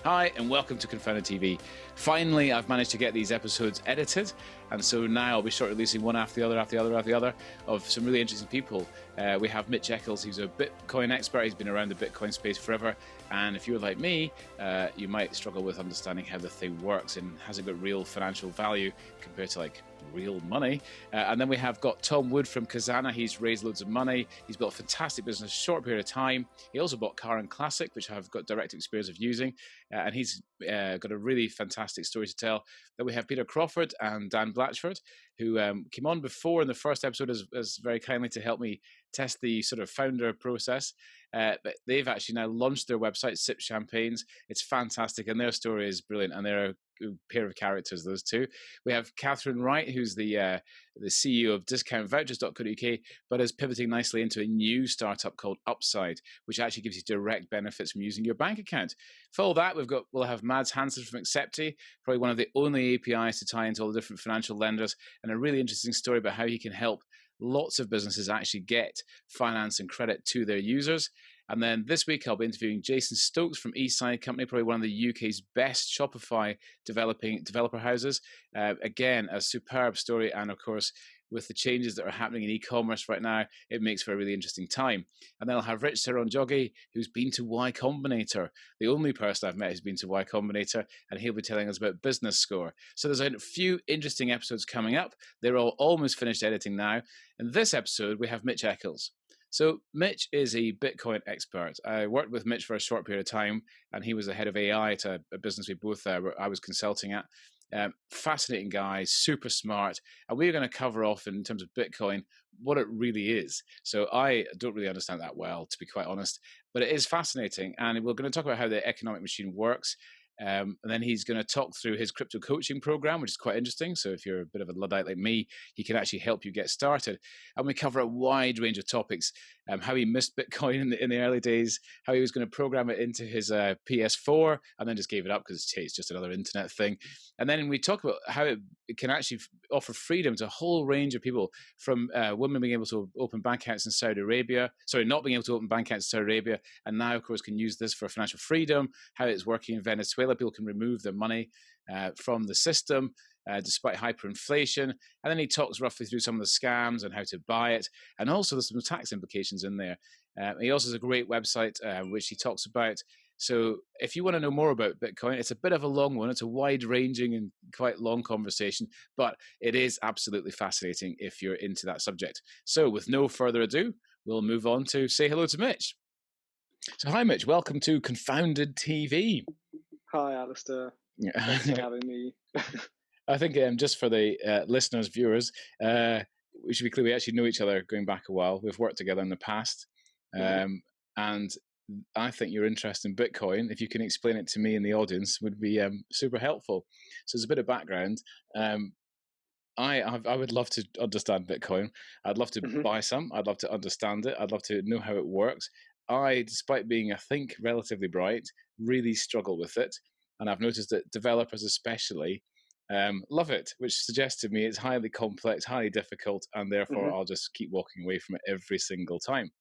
Hi, and welcome to Confounded TV. Finally, I've managed to get these episodes edited, and so now I'll be short releasing one after the other of some really interesting people. We have Mitch Eccles, who's a Bitcoin expert. He's been around the Bitcoin space forever, and if you're like me, you might struggle with understanding how the thing works and has it got real financial value compared to like real money. And then we have got Tom Wood from Kazana. He's raised loads of money. He's built a fantastic business in a short period of time. He also bought Car and Classic, which I've got direct experience of using. And he's got a really fantastic story to tell. Then we have Peter Crawford and Dan Blatchford, who came on before in the first episode as very kindly to help me test the sort of founder process. But they've actually now launched their website, Sip Champagnes. It's fantastic, and their story is brilliant, and they're a pair of characters, those two. We have Catherine Wright, who's the CEO of discountvouchers.co.uk, but is pivoting nicely into a new startup called Upside, which actually gives you direct benefits from using your bank account. For all that, we'll have Mads Hansen from Accepti, probably one of the only APIs to tie into all the different financial lenders, and a really interesting story about how he can help lots of businesses actually get finance and credit to their users. And then this week, I'll be interviewing Jason Stokes from Eastside Company, probably one of the UK's best Shopify developer houses. Again, a superb story. And of course, with the changes that are happening in e-commerce right now, it makes for a really interesting time. And then I'll have Rich Saronjogi, who's been to Y Combinator, the only person I've met who's been to Y Combinator, and he'll be telling us about Business Score. So there's a few interesting episodes coming up. They're all almost finished editing now. In this episode, we have Mitch Eccles. So Mitch is a Bitcoin expert. I worked with Mitch for a short period of time, and he was the head of AI at a business we both I was consulting at. Fascinating guy, super smart, and we're going to cover off in terms of Bitcoin what it really is. So I don't really understand that well, to be quite honest, but it is fascinating, and we're going to talk about how the economic machine works. And then he's going to talk through his crypto coaching program, which is quite interesting. So if you're a bit of a Luddite like me, he can actually help you get started. And we cover a wide range of topics, how he missed Bitcoin in the early days, how he was going to program it into his PS4 and then just gave it up because it's just another internet thing. And then we talk about how it can actually offer freedom to a whole range of people, from women being able to open bank accounts in Saudi Arabia, not being able to open bank accounts in Saudi Arabia, and now, of course, can use this for financial freedom, how it's working in Venezuela. People can remove their money from the system despite hyperinflation. And then he talks roughly through some of the scams and how to buy it. And also there's some tax implications in there. He also has a great website, which he talks about. So if you want to know more about Bitcoin, it's a bit of a long one. It's a wide-ranging and quite long conversation, but it is absolutely fascinating if you're into that subject. So with no further ado, we'll move on to say hello to Mitch. So hi, Mitch. Welcome to Confounded TV. Hi, Alistair. Thanks for having me. I think just for the listeners, viewers, we should be clear we actually know each other going back a while. We've worked together in the past. And I think your interest in Bitcoin, if you can explain it to me and the audience, would be super helpful. So as a bit of background, I would love to understand Bitcoin. I'd love to buy some. I'd love to understand it. I'd love to know how it works. I, despite being, I think, relatively bright, really struggle with it. And I've noticed that developers especially love it, which suggests to me it's highly complex, highly difficult, and therefore I'll just keep walking away from it every single time.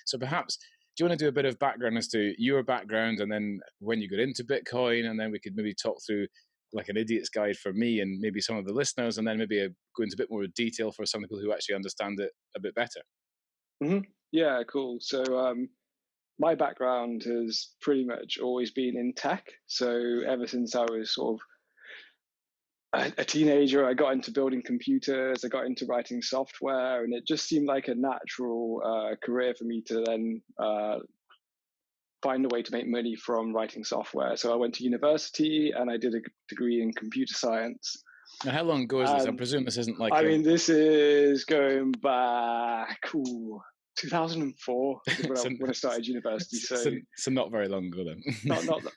So perhaps, do you want to do a bit of background as to your background and then when you got into Bitcoin, and then we could maybe talk through like an idiot's guide for me and maybe some of the listeners, and then maybe go into a bit more detail for some people who actually understand it a bit better. Yeah, cool. So my background has pretty much always been in tech. So ever since I was sort of a teenager, I got into building computers, I got into writing software, and it just seemed like a natural career for me to then find a way to make money from writing software. So I went to university and I did a degree in computer science. Now, how long ago is this? I presume this isn't like... I mean, this is going back 2004 when I started university. So not very long ago then.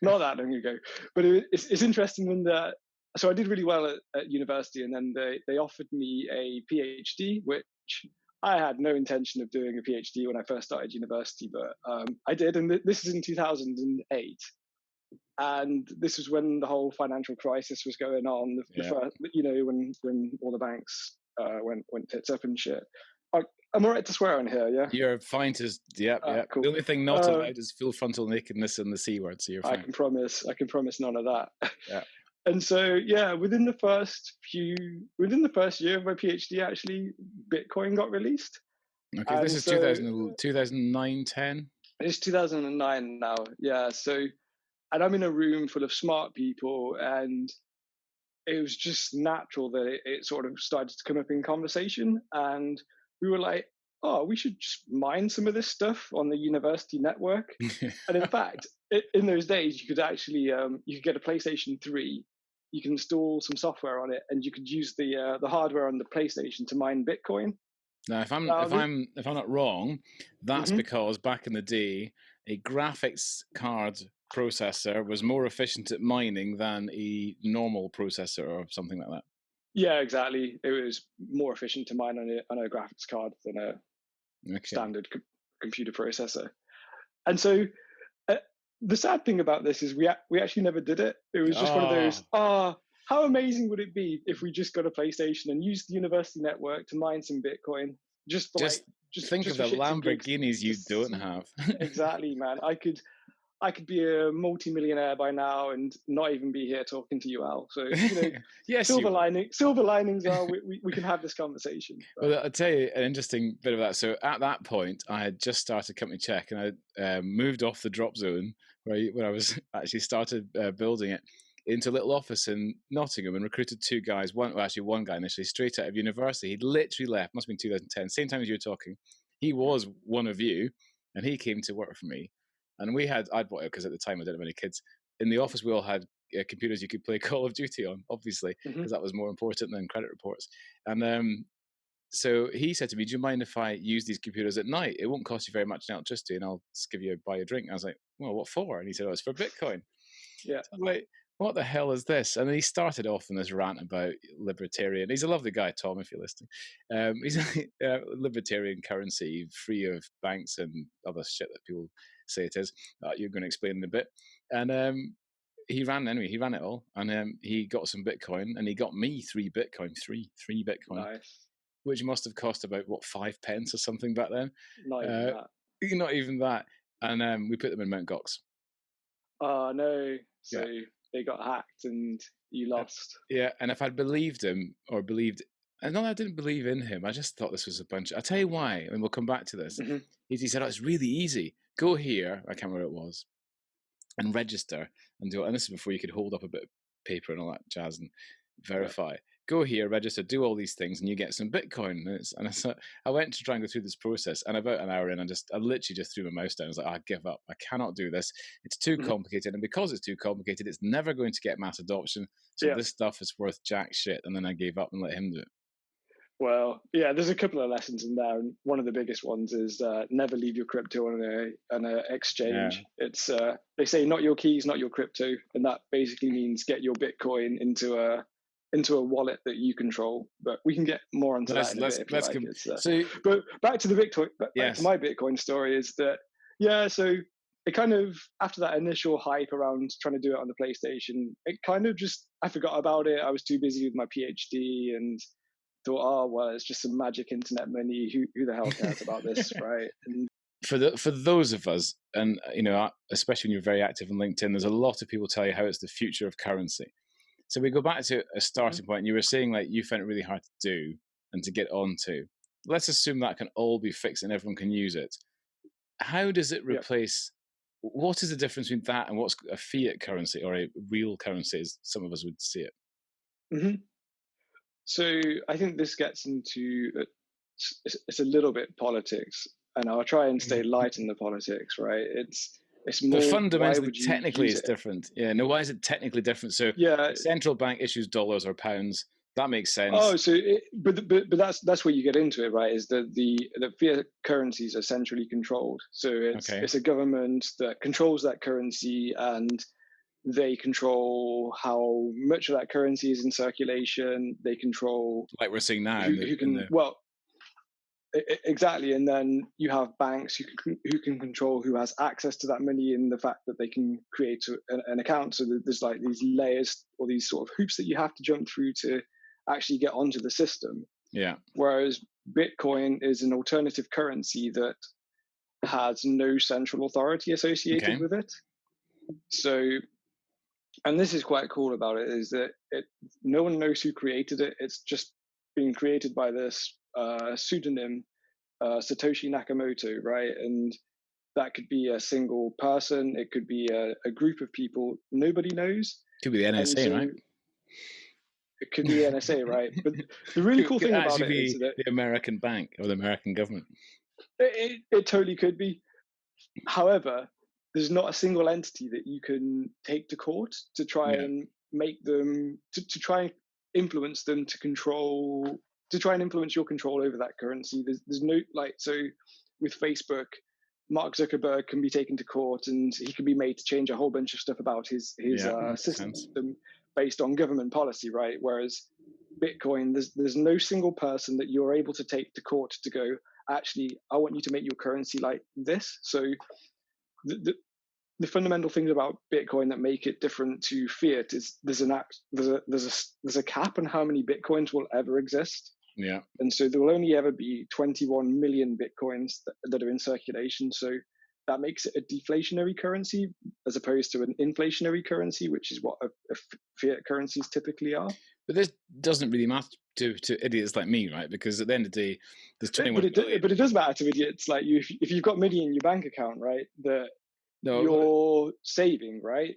not that long ago. But it's interesting in that... So I did really well at university, and then they offered me a PhD, which I had no intention of doing a PhD when I first started university, but I did. And this is in 2008. And this was when the whole financial crisis was going on, the first, when all the banks went tits up and shit. I I'm all right to swear on here, yeah? You're fine to, yeah. Cool. The only thing not allowed is full frontal nakedness and the C word, so you're fine. I can promise none of that. Yeah. And so, yeah, within the first year of my PhD, actually, Bitcoin got released. Okay, And this is so, 2009, 10? It's 2009 now, yeah. So, and I'm in a room full of smart people, and it was just natural that it sort of started to come up in conversation. And we were like, oh, we should just mine some of this stuff on the university network. And in fact, in those days, you could actually you could get a PlayStation 3, you can install some software on it, and you could use the hardware on the PlayStation to mine Bitcoin. Now, if I'm not wrong, that's because back in the day, a graphics card processor was more efficient at mining than a normal processor or something like that. Yeah, exactly. It was more efficient to mine on a graphics card than a standard computer processor. And so the sad thing about this is we actually never did it. It was just one of those, how amazing would it be if we just got a PlayStation and used the university network to mine some Bitcoin? Just think of the Lamborghinis you don't have. Exactly, man. I could be a multi-millionaire by now and not even be here talking to you, Al. So, yes, silver linings are we can have this conversation. Right? Well, I'll tell you an interesting bit of that. So at that point, I had just started Company Check, and I moved off the drop zone where I was actually started building it into a little office in Nottingham, and recruited two guys. One guy initially, straight out of university. He'd literally left. Must have been 2010, same time as you were talking. He was one of you, and he came to work for me. And I'd bought it because at the time I didn't have any kids. In the office, we all had computers you could play Call of Duty on, obviously, because that was more important than credit reports. And so he said to me, do you mind if I use these computers at night? It won't cost you very much in electricity, and I'll just buy you a drink. I was like, well, what for? And he said, oh, it's for Bitcoin. Yeah. So I'm like, what the hell is this? And then he started off in this rant about libertarian. He's a lovely guy, Tom, if you're listening. He's a libertarian currency, free of banks and other shit that people say it is. You're going to explain in a bit. And he ran it all. And he got some Bitcoin, and he got me three Bitcoin. Nice. Which must have cost about, 5 pence or something back then. Not even that. Not even that. And we put them in Mt. Gox. Oh, no. So they got hacked and you lost. Yeah, and if I'd believed him or believed... And no, I didn't believe in him. I just thought this was a bunch... I'll tell you why, and we'll come back to this. He said, it's really easy. Go here, I can't remember what it was, and register and do it. And this is before you could hold up a bit of paper and all that jazz and verify. Yeah. Go here, register, do all these things, and you get some Bitcoin. And I went to try and go through this process, and about an hour in, I literally just threw my mouse down. I was like, I give up. I cannot do this. It's too complicated. And because it's too complicated, it's never going to get mass adoption. So this stuff is worth jack shit. And then I gave up and let him do it. Well, yeah, there's a couple of lessons in there. And one of the biggest ones is never leave your crypto on an exchange. Yeah. It's they say not your keys, not your crypto. And that basically means get your Bitcoin into a wallet that you control. But we can get more onto that in a bit if you like. But back to the Bitcoin, back to my Bitcoin story is that, so it kind of, after that initial hype around trying to do it on the PlayStation, it kind of just, I forgot about it. I was too busy with my PhD and thought, oh, well, it's just some magic internet money. Who the hell cares about this, right? And for those of us, and especially when you're very active on LinkedIn, there's a lot of people tell you how it's the future of currency. So we go back to a starting point, and you were saying like you found it really hard to do and to get onto. Let's assume that can all be fixed and everyone can use it. How does it replace? What is the difference between that and what's a fiat currency or a real currency, as some of us would see it? So I think this gets into it's a little bit politics, and I'll try and stay light in the politics, right? It's more, but fundamentally, technically, it's different. Yeah. No, why is it technically different? So, the central bank issues dollars or pounds. That makes sense. Oh, so but that's where you get into it, right? Is that the fiat currencies are centrally controlled. So it's a government that controls that currency, and they control how much of that currency is in circulation. They control, like we're seeing now, exactly. And then you have banks who can control who has access to that money, and the fact that they can create an account. So there's like these layers or these sort of hoops that you have to jump through to actually get onto the system. Yeah. Whereas Bitcoin is an alternative currency that has no central authority associated with it. So, and this is quite cool about it, is that no one knows who created it. It's just been created by this pseudonym, Satoshi Nakamoto, right? And that could be a single person. It could be a group of people. Nobody knows. Could be the NSA, right? It could be the NSA, right? But the really cool thing about it is that the American bank or the American government. It totally could be. However, there's not a single entity that you can take to court to try and make them to try and influence them to try and influence your control over that currency. There's no, like, so with Facebook, Mark Zuckerberg can be taken to court and he can be made to change a whole bunch of stuff about his system based on government policy, right? Whereas Bitcoin, there's no single person that you're able to take to court to go, actually, I want you to make your currency like this. So the fundamental things about Bitcoin that make it different to fiat is there's a cap on how many Bitcoins will ever exist. Yeah. And so there will only ever be 21 million Bitcoins that are in circulation. So that makes it a deflationary currency as opposed to an inflationary currency, which is what a fiat currencies typically are. But this doesn't really matter to idiots like me, right? Because at the end of the day, there's 21 million. But it does matter to idiots like you. If you've got money in your bank account, right, you're saving, right,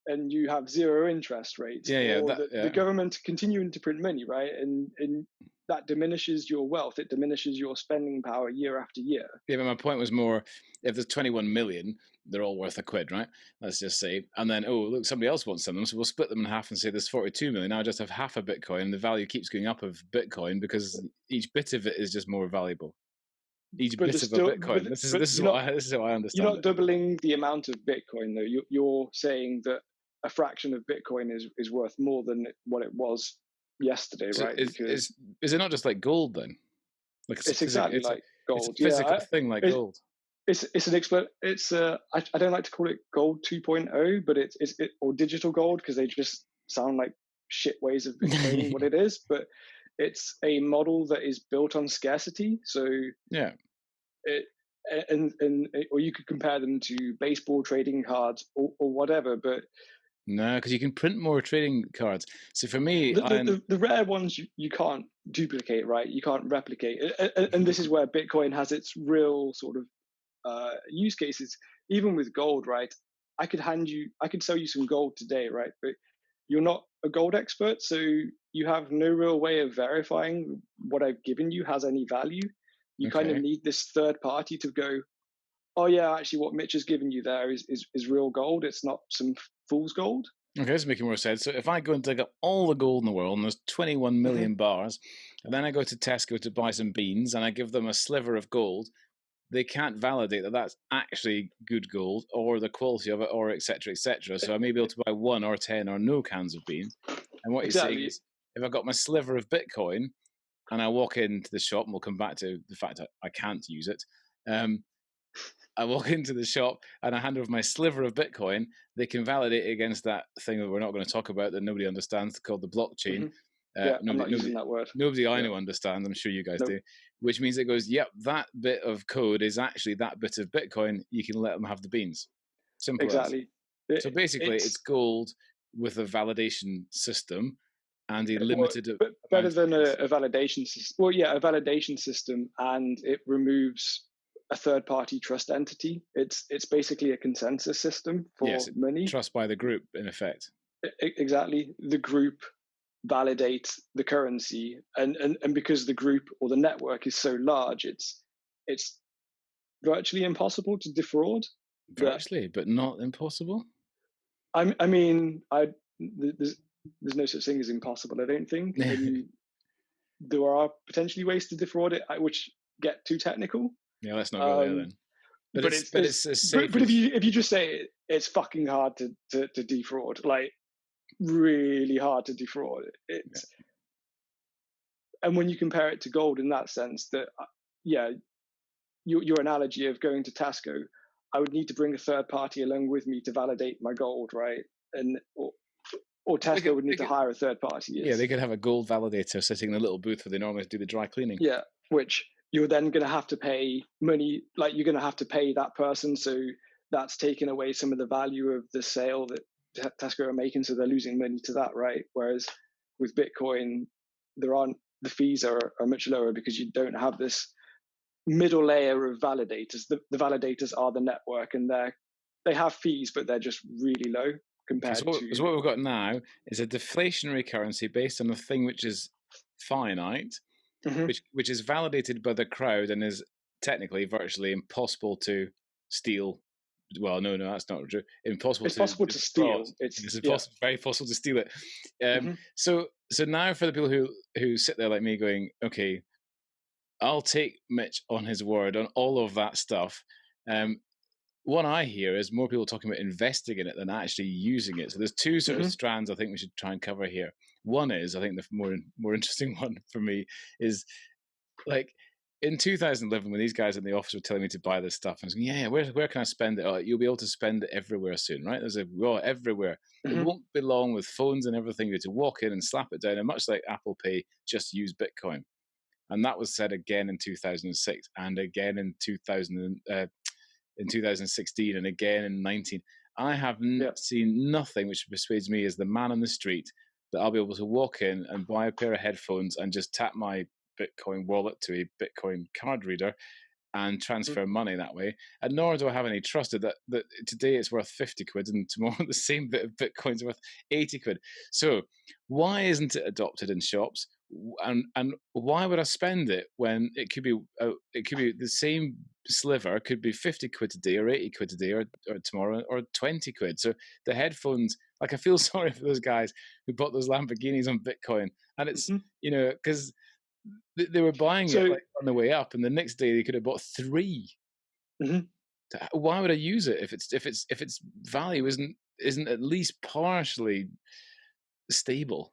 and you have zero interest rates. The government continuing to print money, right, and that diminishes your wealth. It diminishes your spending power year after year. Yeah, but my point was more, if there's 21 million, they're all worth £1, right? Let's just say. And then, oh, look, somebody else wants some of them, so we'll split them in half and say there's 42 million. Now I just have half a Bitcoin, and the value keeps going up of Bitcoin because each bit of it is just more valuable. Each bit of a Bitcoin. This is how I understand. You're not doubling the amount of Bitcoin, though. You're saying that a fraction of Bitcoin is worth more than what it was yesterday, so right? Is it not just like gold then? Like it's exactly like gold. It's a physical thing like gold. I don't like to call it gold 2.0, but it's or digital gold because they just sound like shit ways of explaining what it is. But it's a model that is built on scarcity. So yeah, or you could compare them to baseball trading cards or whatever, but. No, because you can print more trading cards. So for me, the rare ones you can't duplicate, right? You can't replicate, and this is where Bitcoin has its real sort of use cases. Even with gold, right? I could sell you some gold today, right? But you're not a gold expert, so you have no real way of verifying what I've given you has any value. You kind of need this third party to go, oh yeah, actually what Mitch has given you there is real gold. It's not some fool's gold. Okay, that's making more sense. So if I go and dig up all the gold in the world, and there's 21 million bars, and then I go to Tesco to buy some beans, and I give them a sliver of gold, they can't validate that that's actually good gold, or the quality of it, or et cetera, et cetera. So I may be able to buy 1 or 10 or no cans of beans. And what you're saying is, if I've got my sliver of Bitcoin, and I walk into the shop, and we'll come back to the fact that I can't use it, I walk into the shop and I hand over my sliver of Bitcoin. They can validate it against that thing that we're not going to talk about that nobody understands, called the blockchain. I'm not using that word. Nobody I know understands. I'm sure you guys do. Which means it goes, yep, that bit of code is actually that bit of Bitcoin. You can let them have the beans. Simple. Exactly. So basically, it's gold with a validation system and a limited. But better than a validation system. Well, yeah, a validation system, and it removes a third-party trust entity. It's basically a consensus system for money. Trust by the group, in effect. Exactly. The group validates the currency, and because the group or the network is so large, it's virtually impossible to defraud. Virtually, but not impossible. There's no such thing as impossible, I don't think. There are potentially ways to defraud it, which get too technical. Yeah, let's not go there then. But it's safe. But if you just say it's fucking hard to defraud, like really hard to defraud. And when you compare it to gold in that sense, that your analogy of going to Tesco, I would need to bring a third party along with me to validate my gold, right? Or Tesco would need to hire a third party. Yeah, they could have a gold validator sitting in a little booth where they normally do the dry cleaning. Yeah, which you're then going to have to pay money, like you're going to have to pay that person. So that's taking away some of the value of the sale that Tesco are making. So they're losing money to that, right? Whereas with Bitcoin, the fees are much lower because you don't have this middle layer of validators. The validators are the network, and they have fees, but they're just really low compared So what we've got now is a deflationary currency based on a thing which is finite, Mhm. which is validated by the crowd and is technically virtually impossible to steal. Well, no, that's not true. Impossible It's to possible to fraud. steal. It's It's yeah. very possible to steal it. Mhm. So now for the people who sit there like me, going, okay, I'll take Mitch on his word on all of that stuff. What I hear is more people talking about investing in it than actually using it. So there's two sort of Mhm. strands I think we should try and cover here. One is, I think the more interesting one for me is, like, in 2011 when these guys in the office were telling me to buy this stuff, I was going, yeah, where can I spend it? Oh, you'll be able to spend it everywhere soon, right? There's everywhere. It Mhm. won't be long with phones and everything. You have to walk in and slap it down, and much like Apple Pay, just use Bitcoin. And that was said again in 2006 and again in 2016 and again in 19. I have Yeah. seen nothing which persuades me as the man on the street that I'll be able to walk in and buy a pair of headphones and just tap my Bitcoin wallet to a Bitcoin card reader and Mhm. transfer money that way. And nor do I have any trust that today it's worth 50 quid and tomorrow the same bit of Bitcoin's worth 80 quid. So why isn't it adopted in shops? And why would I spend it when it could be the same sliver could be 50 quid today or 80 quid today or tomorrow or 20 quid. So the headphones, like, I feel sorry for those guys who bought those Lamborghinis on Bitcoin. And it's, Mhm. because they were buying it So like on the way up, and the next day they could have bought three. mhm. Why would I use it if its value isn't at least partially stable?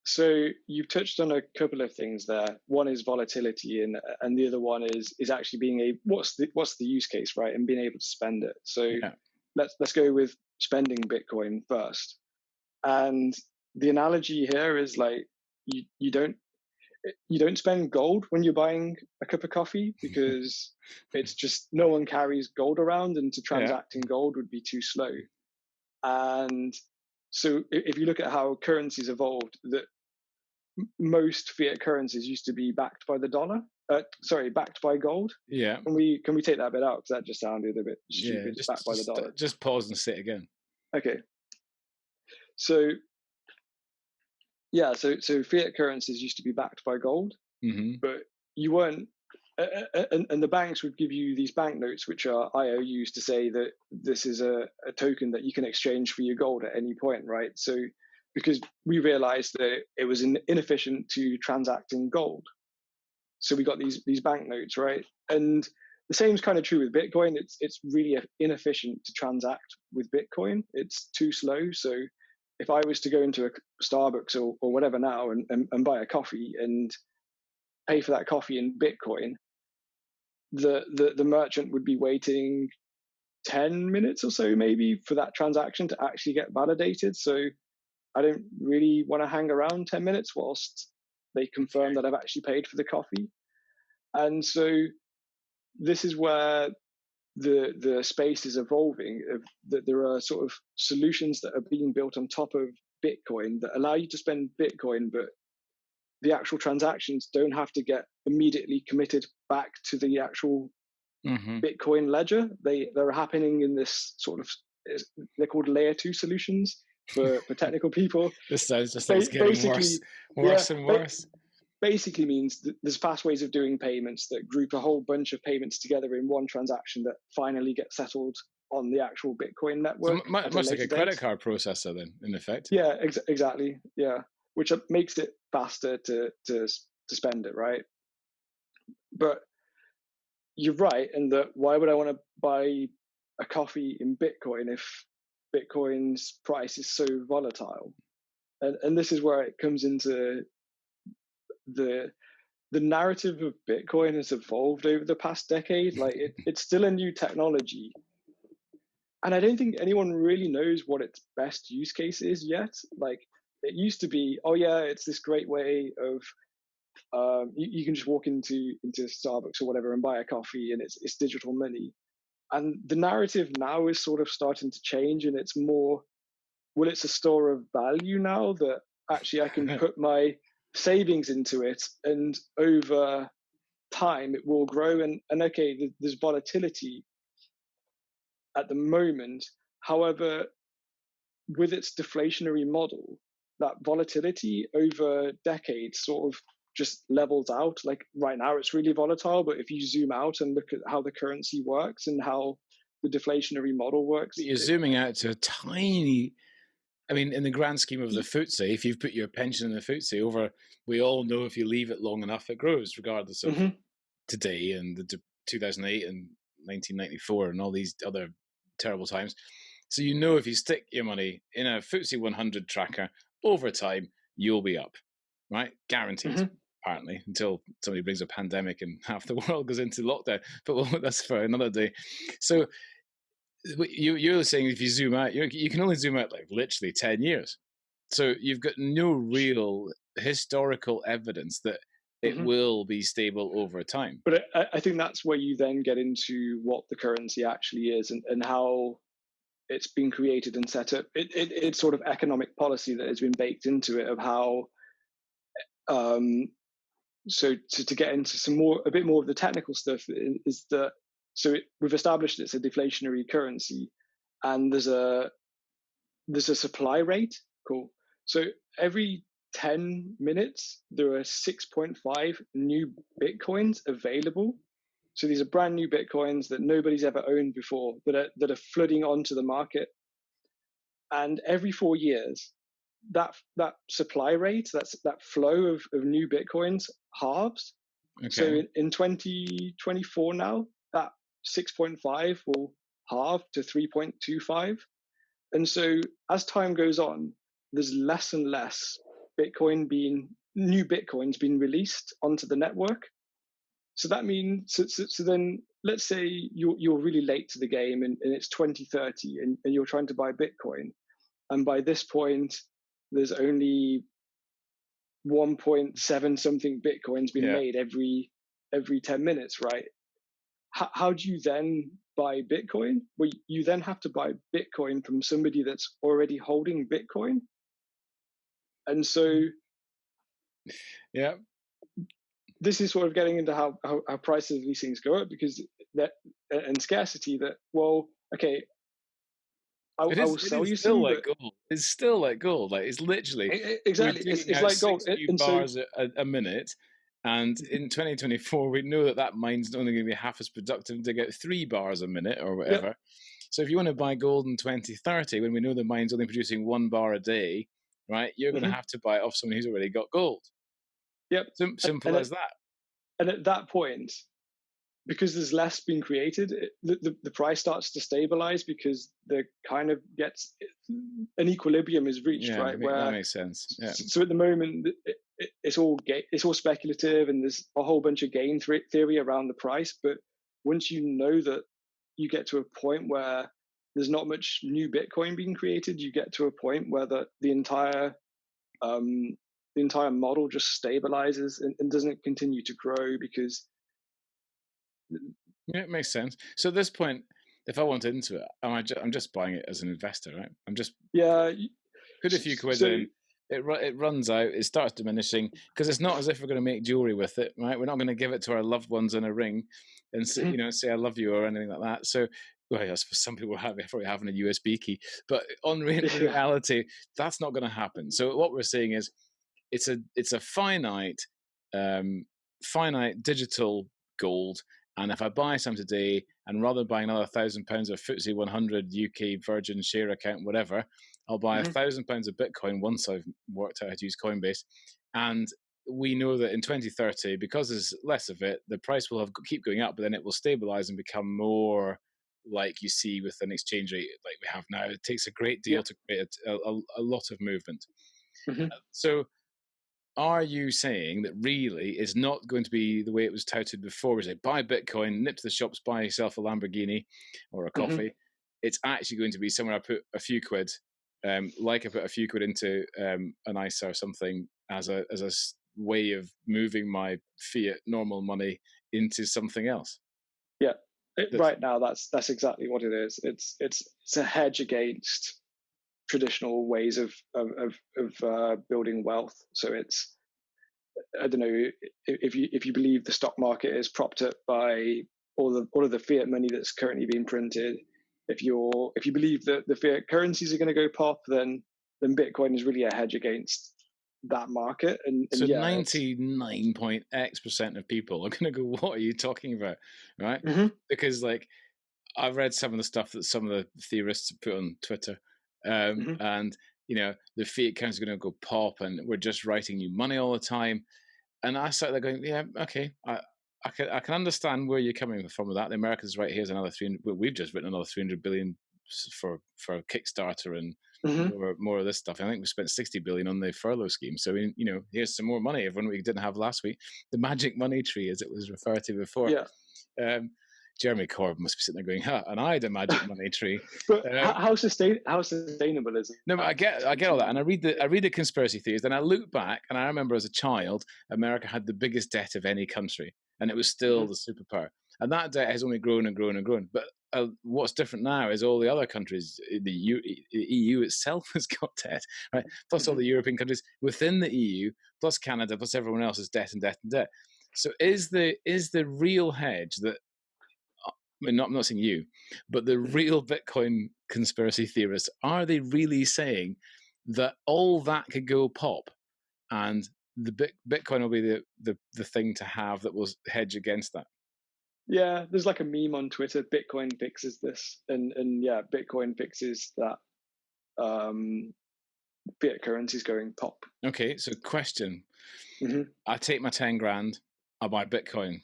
So you've touched on a couple of things there. One is volatility, and the other one is actually being a what's the use case, right? And being able to spend it. So Yeah, let's go with spending Bitcoin first. And the analogy here is like you don't spend gold when you're buying a cup of coffee because it's just no one carries gold around, and to yeah, transact in gold would be too slow. And so if you look at how currencies evolved, that most fiat currencies used to be backed by the dollar. Backed by gold. yeah, Can we take that bit out because that just sounded a bit yeah. stupid? Backed by the dollar. Just pause and say it again. Okay. So so fiat currencies used to be backed by gold, Hmm. but you weren't. And the banks would give you these banknotes, which are IOUs, to say that this is a token that you can exchange for your gold at any point, right? So, because we realized that it was inefficient to transact in gold, so we got these banknotes, right? And the same is kind of true with Bitcoin. It's really inefficient to transact with Bitcoin. It's too slow. So if I was to go into a Starbucks or whatever now and buy a coffee and pay for that coffee in Bitcoin, the merchant would be waiting 10 minutes or so maybe for that transaction to actually get validated. So I don't really want to hang around 10 minutes whilst they confirm that I've actually paid for the coffee. And so this is where the space is evolving, that there are sort of solutions that are being built on top of Bitcoin that allow you to spend Bitcoin, but the actual transactions don't have to get immediately committed back to the actual Hmm. Bitcoin ledger. They're happening in this sort of, they're called layer two solutions for technical people. This sounds just like it's getting Basically, yeah, worse and worse. basically means that there's fast ways of doing payments that group a whole bunch of payments together in one transaction that finally get settled on the actual Bitcoin So network at a much like later a date. credit card processor, then, in effect. Yeah, exactly. Yeah, which makes it faster to spend it, right? But you're right in that why would I want to buy a coffee in Bitcoin if Bitcoin's price is so volatile? And this is where it comes into the the narrative of Bitcoin has evolved over the past decade. Like it's still a new technology. And I don't think anyone really knows what its best use case is yet. Like it used to be, oh yeah, it's this great way of You can just walk into Starbucks or whatever and buy a coffee, and it's digital money. And the narrative now is sort of starting to change, and it's more, well, it's a store of value now that actually I can put my savings into it, and over time it will grow. And okay, there's volatility at the moment. However, with its deflationary model, that volatility over decades sort of just levels out. Like right now, it's really volatile, but if you zoom out and look at how the currency works and how the deflationary model works, But you're zooming out to a tiny. I mean, in the grand scheme of the FTSE, if you've put your pension in the FTSE over, we all know if you leave it long enough, it grows, regardless of today and the 2008 and 1994 and all these other terrible times. So you know if you stick your money in a FTSE 100 tracker over time, you'll be up, right? Guaranteed, apparently, until somebody brings a pandemic and half the world goes into lockdown. But well, that's for another day. So you're saying if you zoom out, you can only zoom out like literally 10 years. So you've got no real historical evidence that it will be stable over time. But I think that's where you then get into what the currency actually is, and how it's been created and set up. It's sort of economic policy that has been baked into it of how. So to get into a bit more of the technical stuff is that, so we've established it's a deflationary currency, and there's a supply rate. Cool. So every 10 minutes, there are 6.5 new Bitcoins available. So these are brand new Bitcoins that nobody's ever owned before that are flooding onto the market. And every 4 years, that supply rate, that flow of new Bitcoins halves. Okay. So in 2024 now, that 6.5 will halve to 3.25. And so as time goes on, there's less and less new Bitcoins being released onto the network. So that means, so then let's say you're really late to the game and it's 2030 and you're trying to buy Bitcoin. And by this point, there's only 1.7 something Bitcoins being made every 10 minutes, right? How do you then buy Bitcoin? Well, you then have to buy Bitcoin from somebody that's already holding Bitcoin. And so, yeah, this is sort of getting into how prices of these things go up, because that and scarcity. That, well, okay, I will sell you some. Like gold. It's still like gold. Like it's literally exactly. It's like gold. Bars a minute. And in 2024, we know that mine's only going to be half as productive to get 3 bars a minute or whatever. Yep. So if you want to buy gold in 2030, when we know the mine's only producing 1 bar a day, right, you're going to have to buy it off someone who's already got gold. Yep. Simple as that. And at that point, because there's less being created, the price starts to stabilize, because the kind of gets an equilibrium is reached, right? Where that makes sense. Yeah. So at the moment, it's all speculative, and there's a whole bunch of game theory around the price. But once you know that you get to a point where there's not much new Bitcoin being created, you get to a point where the entire model just stabilizes and doesn't continue to grow, because it makes sense. So at this point, if I want into it, I'm just buying it as an investor, right? I'm just put a few quid in. It runs out. It starts diminishing, because it's not as if we're going to make jewelry with it, right? We're not going to give it to our loved ones in a ring and say, say I love you or anything like that. So, well, yes, for some people probably having a USB key, but on reality, that's not going to happen. So what we're saying is, it's a finite digital gold. And if I buy some today, and rather than buying another £1,000 of FTSE 100 UK Virgin share account, whatever, I'll buy £1,000 of Bitcoin once I've worked out how to use Coinbase. And we know that in 2030, because there's less of it, the price will keep going up, but then it will stabilize and become more like you see with an exchange rate like we have now. It takes a great deal to create a lot of movement. So are you saying that really is not going to be the way it was touted before? We say buy Bitcoin, nip to the shops, buy yourself a Lamborghini or a coffee. It's actually going to be somewhere I put a few quid, like I put a few quid into an ISA or something as a way of moving my fiat normal money into something else. Yeah, right now that's exactly what it is. It's a hedge against traditional ways of building wealth. So it's, I don't know, if you believe the stock market is propped up by all of the fiat money that's currently being printed, if you believe that the fiat currencies are going to go pop, then Bitcoin is really a hedge against that market. And so yeah, 99.x% of people are going to go, what are you talking about, right? Because like I've read some of the stuff that some of the theorists put on Twitter, and the fiat currency is going to go pop, and we're just writing new money all the time. And I started there going, yeah, okay, I can understand where you're coming from with that. The Americans right here's another 300. We've just written another 300 billion for Kickstarter and more of this stuff. I think we spent 60 billion on the furlough scheme. So here's some more money. Everyone we didn't have last week. The magic money tree, as it was referred to before. Yeah. Jeremy Corbyn must be sitting there going, "Huh, and I had a magic money tree." But how sustainable is it? No, but I get all that, and I read the conspiracy theories, and I look back, and I remember as a child, America had the biggest debt of any country, and it was still the superpower, and that debt has only grown and grown and grown. But what's different now is all the other countries, the EU itself has got debt, right? Plus all the European countries within the EU, plus Canada, plus everyone else is debt and debt and debt. So is the real hedge that? I'm not saying you, but the real Bitcoin conspiracy theorists, are they really saying that all that could go pop and the Bitcoin will be the thing to have that will hedge against that? Yeah, there's like a meme on Twitter, Bitcoin fixes this. And yeah, Bitcoin fixes that fiat currencies going pop. Okay, so question. I take my 10 grand, I buy Bitcoin.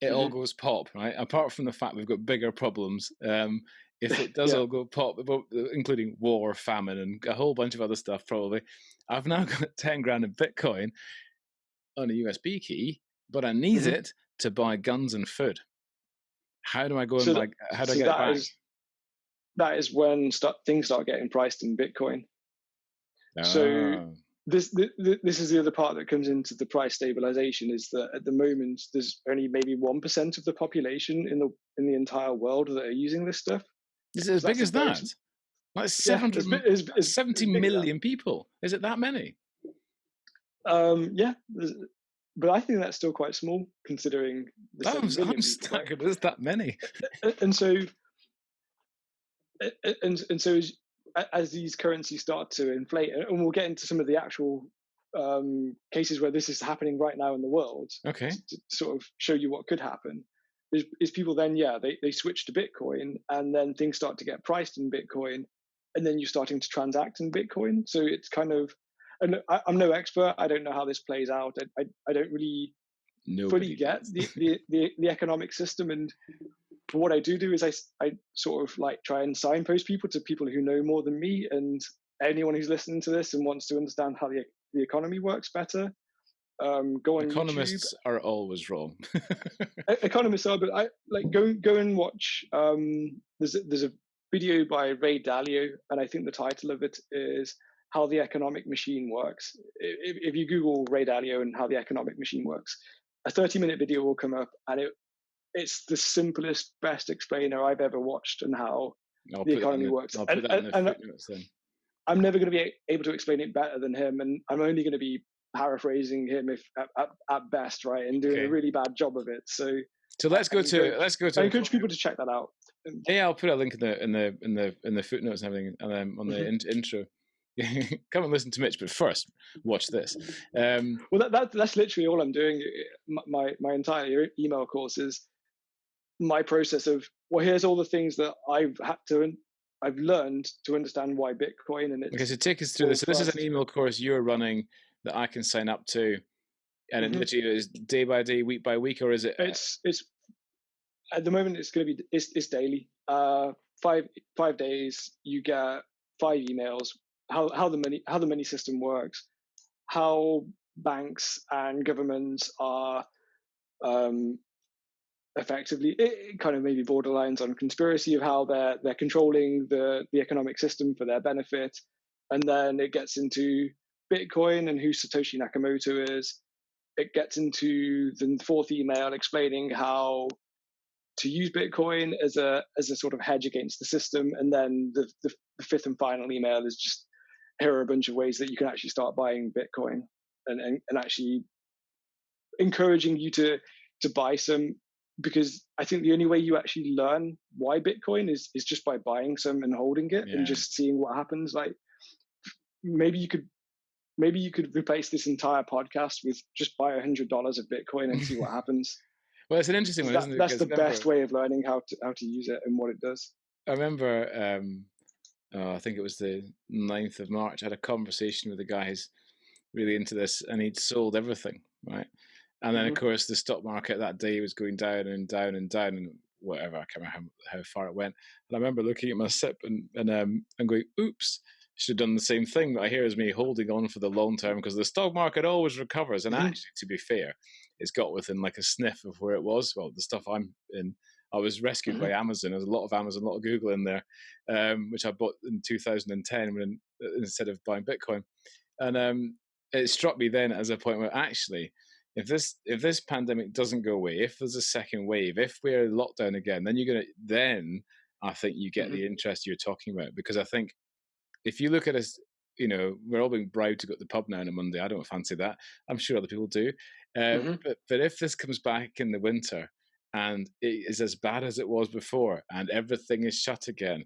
It all goes pop, right? Apart from the fact we've got bigger problems, if it does all go pop, including war, famine, and a whole bunch of other stuff, probably, I've now got 10 grand in Bitcoin on a USB key, but I need it to buy guns and food. How do I go and how do I get it back? That is when things start getting priced in Bitcoin. So this is the other part that comes into the price stabilization, is that at the moment there's only maybe 1% of the population in the entire world that are using this stuff. Is it as big as that? Like 70 million people. Is it that many? Yeah, but I think that's still quite small considering the 7 million I'm staggered. There's that many. And so as these currencies start to inflate, and we'll get into some of the actual cases where this is happening right now in the world, okay, to sort of show you what could happen, is people then, they switch to Bitcoin, and then things start to get priced in Bitcoin, and then you're starting to transact in Bitcoin. So it's kind of, and I'm no expert, I don't know how this plays out. I don't really fully get the economic system, and what I do is I sort of like try and signpost people to people who know more than me, and anyone who's listening to this and wants to understand how the economy works better, go on Economists YouTube. Are always wrong. Economists are, but I like go and watch. There's a video by Ray Dalio, and I think the title of it is "How the Economic Machine Works." If you Google Ray Dalio and how the economic machine works, a 30-minute video will come up, and it's the simplest, best explainer I've ever watched on how the economy works. I'll put that in the footnotes then. I'm never going to be able to explain it better than him, and I'm only going to be paraphrasing him if at best, right, and doing a really bad job of it. So let's go to. I encourage people to check that out. Yeah, I'll put a link in the footnotes and everything, and on the intro. Come and listen to Mitch, but first watch this. Well, that's literally all I'm doing. My entire email course is my process of, well, here's all the things that I've learned to understand why Bitcoin, and it's okay. So take us through this. So this is an email course you're running that I can sign up to, and it literally is day by day, week by week, or is it? It's at the moment it's going to be it's daily. 5 days, you get 5 emails. How the money system works, how banks and governments are effectively, it kind of maybe borderlines on conspiracy of how they're controlling the economic system for their benefit, and then it gets into Bitcoin and who Satoshi Nakamoto is, it gets into the fourth email explaining how to use Bitcoin as a sort of hedge against the system, and then the fifth and final email is just, here are a bunch of ways that you can actually start buying Bitcoin, and actually encouraging you to buy some, because I think the only way you actually learn why Bitcoin is just by buying some and holding it and just seeing what happens. Like maybe you could replace this entire podcast with just buy $100 of Bitcoin and see what happens. Well, it's an interesting one, isn't it? That's the best way of learning how to use it and what it does. I remember, I think it was the 9th of March, I had a conversation with a guy who's really into this, and he'd sold everything, right? And then, of course, the stock market that day was going down and down and down and whatever. I can't remember how far it went. And I remember looking at my SIP and going, oops, should have done the same thing. But I hear is me holding on for the long term because the stock market always recovers. And actually, to be fair, it's got within like a sniff of where it was. Well, the stuff I'm in, I was rescued by Amazon. There's a lot of Amazon, a lot of Google in there, which I bought in 2010 instead of buying Bitcoin. And it struck me then as a point where actually, if this pandemic doesn't go away, if there's a second wave, if we're in lockdown again, then I think you get the interest you're talking about. Because I think if you look at us, we're all being bribed to go to the pub now on a Monday. I don't fancy that. I'm sure other people do. But if this comes back in the winter and it is as bad as it was before and everything is shut again,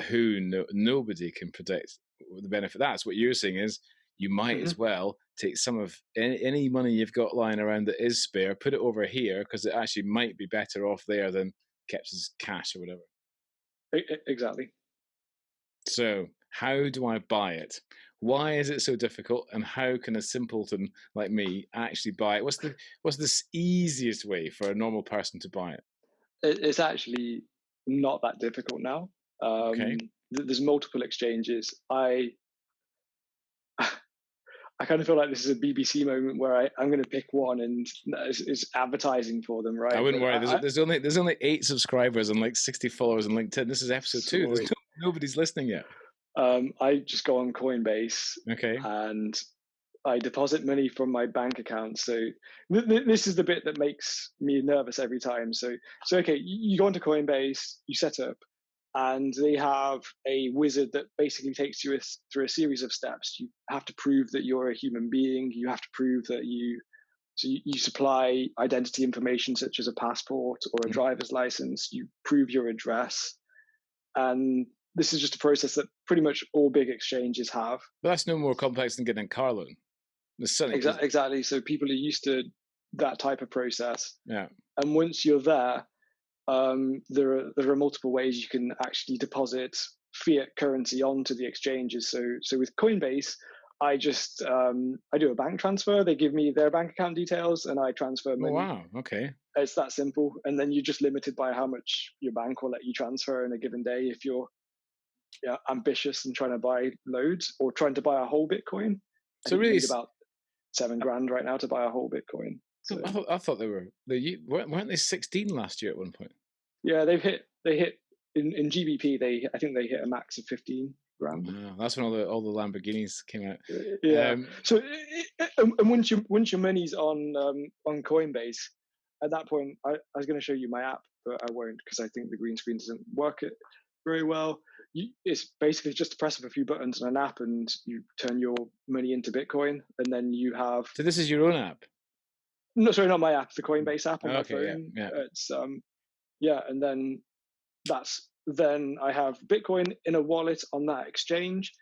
nobody can predict the benefit. That's what you're saying is, you might as well take some of any money you've got lying around that is spare, put it over here, because it actually might be better off there than kept as cash or whatever. Exactly. So how do I buy it? Why is it so difficult? And how can a simpleton like me actually buy it? What's the easiest way for a normal person to buy it? It's actually not that difficult now. Okay. There's multiple exchanges. I kind of feel like this is a BBC moment where I'm going to pick one and it's advertising for them, right? I wouldn't worry. There's only 8 subscribers and like 60 followers on LinkedIn. This is episode 2. There's nobody's listening yet. I just go on Coinbase, okay, and I deposit money from my bank account. So this is the bit that makes me nervous every time. So okay, you go onto Coinbase, you set up, and they have a wizard that basically takes you through a series of steps. You have to prove that you're a human being. You have to prove that you supply identity information such as a passport or a driver's license. You prove your address. And this is just a process that pretty much all big exchanges have. But that's no more complex than getting a car loan. Exactly. So people are used to that type of process. Yeah. And once you're there, there are multiple ways you can actually deposit fiat currency onto the exchanges. So with Coinbase, I just I do a bank transfer. They give me their bank account details, and I transfer money. Oh, wow. Okay. It's that simple. And then you're just limited by how much your bank will let you transfer in a given day. If you're ambitious and trying to buy loads or trying to buy a whole Bitcoin, so really, it's about $7,000 right now to buy a whole Bitcoin. So I thought weren't they 16 last year at one point? Yeah, they hit in GBP. I think they hit a max of 15 grand. Wow, that's when all the Lamborghinis came out. Yeah. So and once your money's on Coinbase, at that point, I was going to show you my app, but I won't because I think the green screen doesn't work it very well. It's basically just to press up a few buttons on an app, and you turn your money into Bitcoin, and then you have. So this is your own app? No, sorry, not my app. The Coinbase app on my phone. Yeah. It's and then I have Bitcoin in a wallet on that exchange,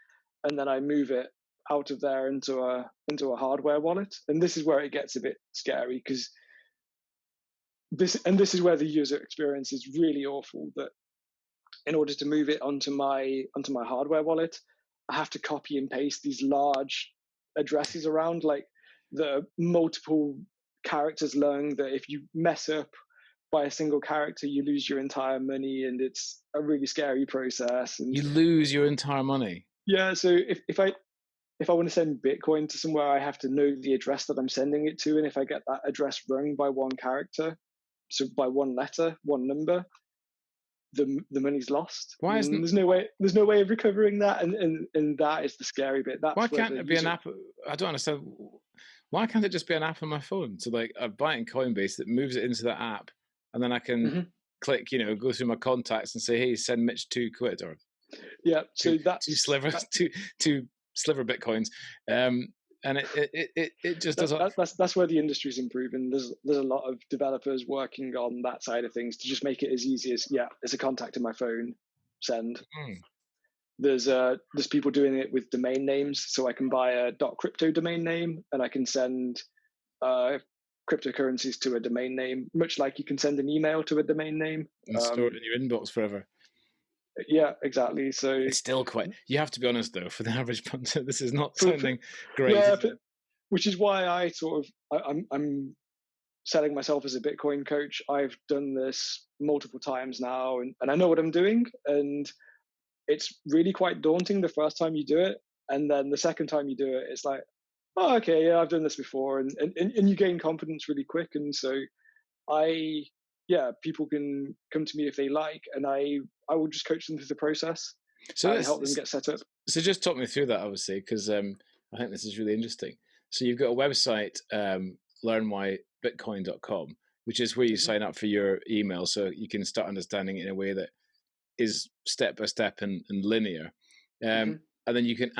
and then I move it out of there into a hardware wallet. And this is where it gets a bit scary because this is where the user experience is really awful. That in order to move it onto my hardware wallet, I have to copy and paste these large addresses around, like the multiple characters long, that if you mess up by a single character, you lose your entire money, and it's a really scary process. And you lose your entire money. Yeah. So if I want to send Bitcoin to somewhere, I have to know the address that I'm sending it to, and if I get that address wrong by one character, so by one letter, one number, the money's lost. Why isn't there's no way of recovering that, and that is the scary bit. That's why can't it be an app? I don't understand. Why can't it just be an app on my phone? So like I buy it in Coinbase that moves it into that app, and then I can click, go through my contacts and say, hey, send Mitch £2 or Yeah, so two slivers, two sliver bitcoins, and it just does. That's where the industry's improving. There's a lot of developers working on that side of things to just make it as easy as it's a contact in my phone, send. There's people doing it with domain names, so I can buy a .crypto domain name and I can send cryptocurrencies to a domain name, much like you can send an email to a domain name and store it in your inbox forever. Yeah, exactly. So it's still quite. You have to be honest, though, for the average punter, this is not sounding great. Yeah, which is why I'm selling myself as a Bitcoin coach. I've done this multiple times now, and I know what I'm doing. And it's really quite daunting the first time you do it, and then the second time you do it, it's like, oh, okay, yeah, I've done this before, and you gain confidence really quick. And so people can come to me if they like, and I will just coach them through the process and help them get set up. So just talk me through that, obviously, because I think this is really interesting. So you've got a website, learnwhybitcoin.com, which is where you sign up for your email, so you can start understanding it in a way that is step by step and linear. And then you can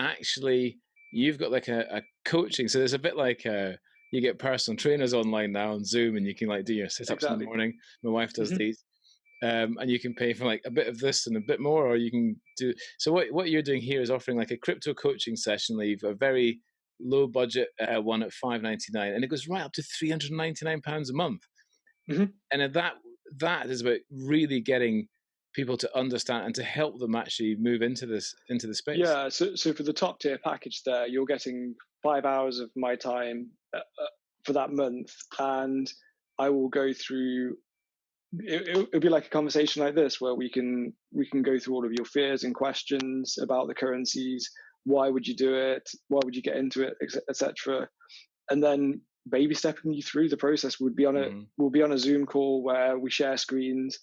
you've got like a coaching. So there's a bit like you get personal trainers online now on Zoom, and you can like do your sit-ups in the morning. My wife does these. And you can pay for like a bit of this and a bit more, or you can do. So what you're doing here is offering like a crypto coaching session. Leave a very low budget one at $5.99, and it goes right up to £399 a month. And that is about really getting people to understand and to help them actually move into the space. Yeah. So for the top tier package there, you're getting 5 hours of my time for that month, and I will go through. It'll be like a conversation like this where we can go through all of your fears and questions about the currencies. Why would you do it? Why would you get into it, etc. And then baby stepping you through the process. We'll be on a Zoom call where we share screens,